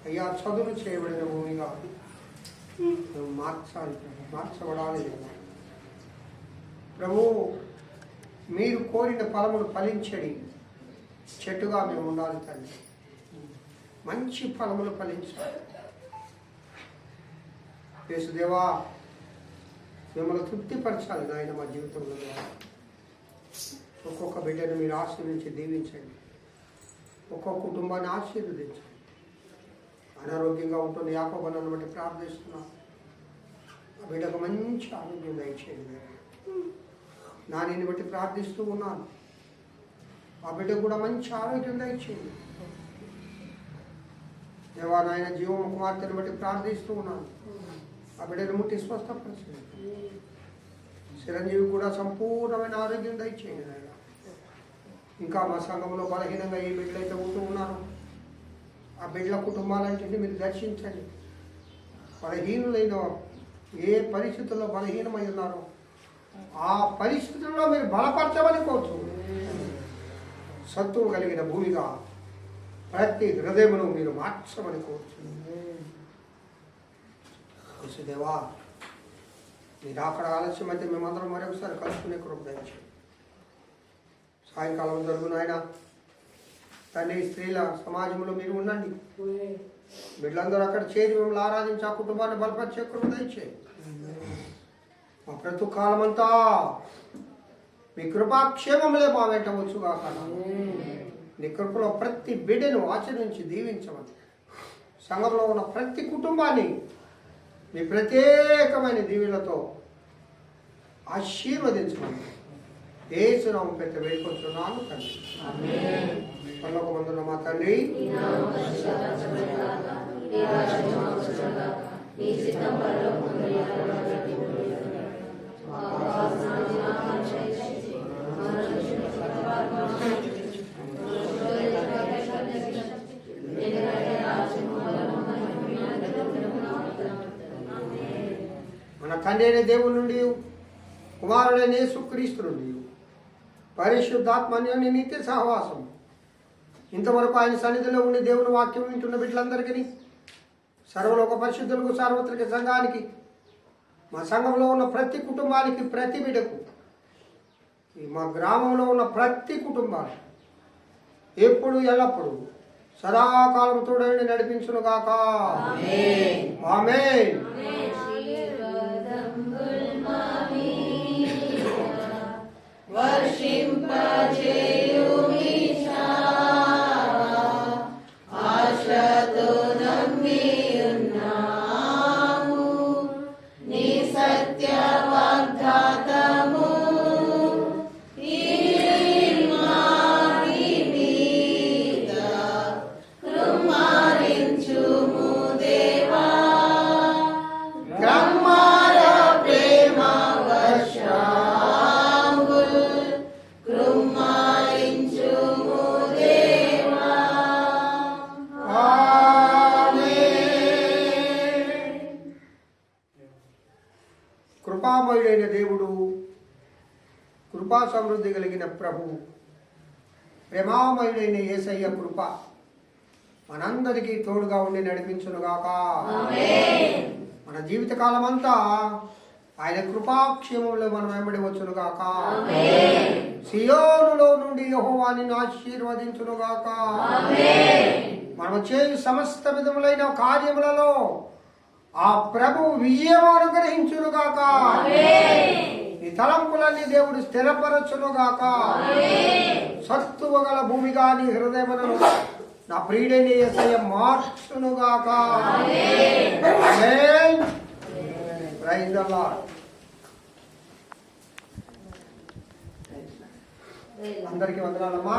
అయ్యా చదువు చేయబడిన భూమిగా మేము మార్చబడాలి ప్రభు. మీరు కోరిన ఫలములు ఫలించడి చెట్టుగా మేము ఉండాలి తండ్రి. మంచి ఫలములు ఫలించాలి యేసుదేవా. మిమ్మల్ని తృప్తిపరచాలి నాయన మా జీవితంలో. ఒక్కొక్క బిడ్డను మీరు ఆశీర్వించి దీవించండి. ఒక్కొక్క కుటుంబాన్ని ఆశీర్వదించండి. అనారోగ్యంగా ఉంటుంది యాకోబును బట్టి ప్రార్థిస్తున్నాను. ఆ బిడ్డకు మంచి ఆరోగ్యం దయచేయండి. నాని బట్టి ప్రార్థిస్తూ ఉన్నాను. ఆ బిడ్డకు కూడా మంచి ఆరోగ్యం దయచేయండి దేవా. నాయన జీవం కుమార్తెను బట్టి ప్రార్థిస్తూ ఉన్నాను. ఆ బిడ్డను ముట్టి స్వస్థపరచండి. చిరంజీవి కూడా సంపూర్ణమైన ఆరోగ్యం దయచేయండి నాయన. ఇంకా మా సంఘంలో బలహీనంగా ఏ బిడ్డలైతే ఉంటూ ఉన్నారో ఆ బిడ్డల కుటుంబాలంటే మీరు దర్శించండి. బలహీనులైన ఏ పరిస్థితుల్లో బలహీనమై ఉన్నారో ఆ పరిస్థితుల్లో మీరు బలపరచమని కోరుతున్నాను. సత్తువ కలిగిన భూమిగా ప్రతి హృదయమును మీరు మార్చమని కోరుతున్నాను. దేవా, మీరు అక్కడ ఆలస్యం అయితే మేమందరం మరొకసారి కలుసుకునే కృప దయచేయండి. సాయంకాలం జరుగును ఆయన తండ్రి. స్త్రీల సమాజంలో మీరు ఉండండి. బిడ్డలందరూ అక్కడ చేరి మిమ్మల్ని ఆరాధించి ఆ కుటుంబాన్ని బలపరిచే కృప దయచేయండి. మా ప్రతి కాలమంతా మీ కృపాక్షేమములే మా వెంట వచ్చుగాక. నీ కృపలో ప్రతి బిడ్డను ఆచరించి దీవించమని, సంఘంలో ఉన్న ప్రతి కుటుంబాన్ని మీ ప్రత్యేకమైన దీవెనలతో ఆశీర్వదించమని యేసునామం పెద్ద వేడుకొంచున్నాను తండ్రి. పరలోకమందున్న మా తండ్రి, మన తండ్రి అయిన దేవుని నుండి కుమారుడైన యేసుక్రీస్తు నుండి పరిశుద్ధాత్మన్యోని నిత్య సహవాసం ఇంతవరకు ఆయన సన్నిధిలో ఉండి దేవుని వాక్యం వింటున్న బిడ్డలందరికీ, సర్వలోక పరిశుద్ధులకు, సార్వత్రిక సంఘానికి, మా సంఘంలో ఉన్న ప్రతి కుటుంబానికి, ప్రతి బిడ్డకు, మా గ్రామంలో ఉన్న ప్రతి కుటుంబానికి ఎప్పుడు ఎల్లప్పుడు సదాకాలం తోడైన నడిపించును గాక. ఆమేన్. కృపామయుడైన దేవుడు, కృపా సమృద్ధి కలిగిన ప్రభు, ప్రేమామయుడైన యేసయ్య కృప మనందరికీ తోడుగా ఉండి నడిపించునుగాక. మన జీవితకాలం అంతా ఆయన కృపాక్షేమంలో మనం వెంబడి వచ్చునుగాక. సియోనులో నుండి యెహోవా నిన్ను ఆశీర్వదించునుగాక. మనం చేయు సమస్త విధములైన కార్యములలో ఆ ప్రభు విజయం అనుగ్రహించునుగాక. నీ తలంపులన్నీ దేవుడు స్థిరపరచునుగాక. సత్తువ గల భూమిగా నీ హృదయమును నా ప్రియుడైన యేసయ్య మార్చునుగాక. ఆమేన్. Praise the Lord. అందరికీ వందనాలమ్మా.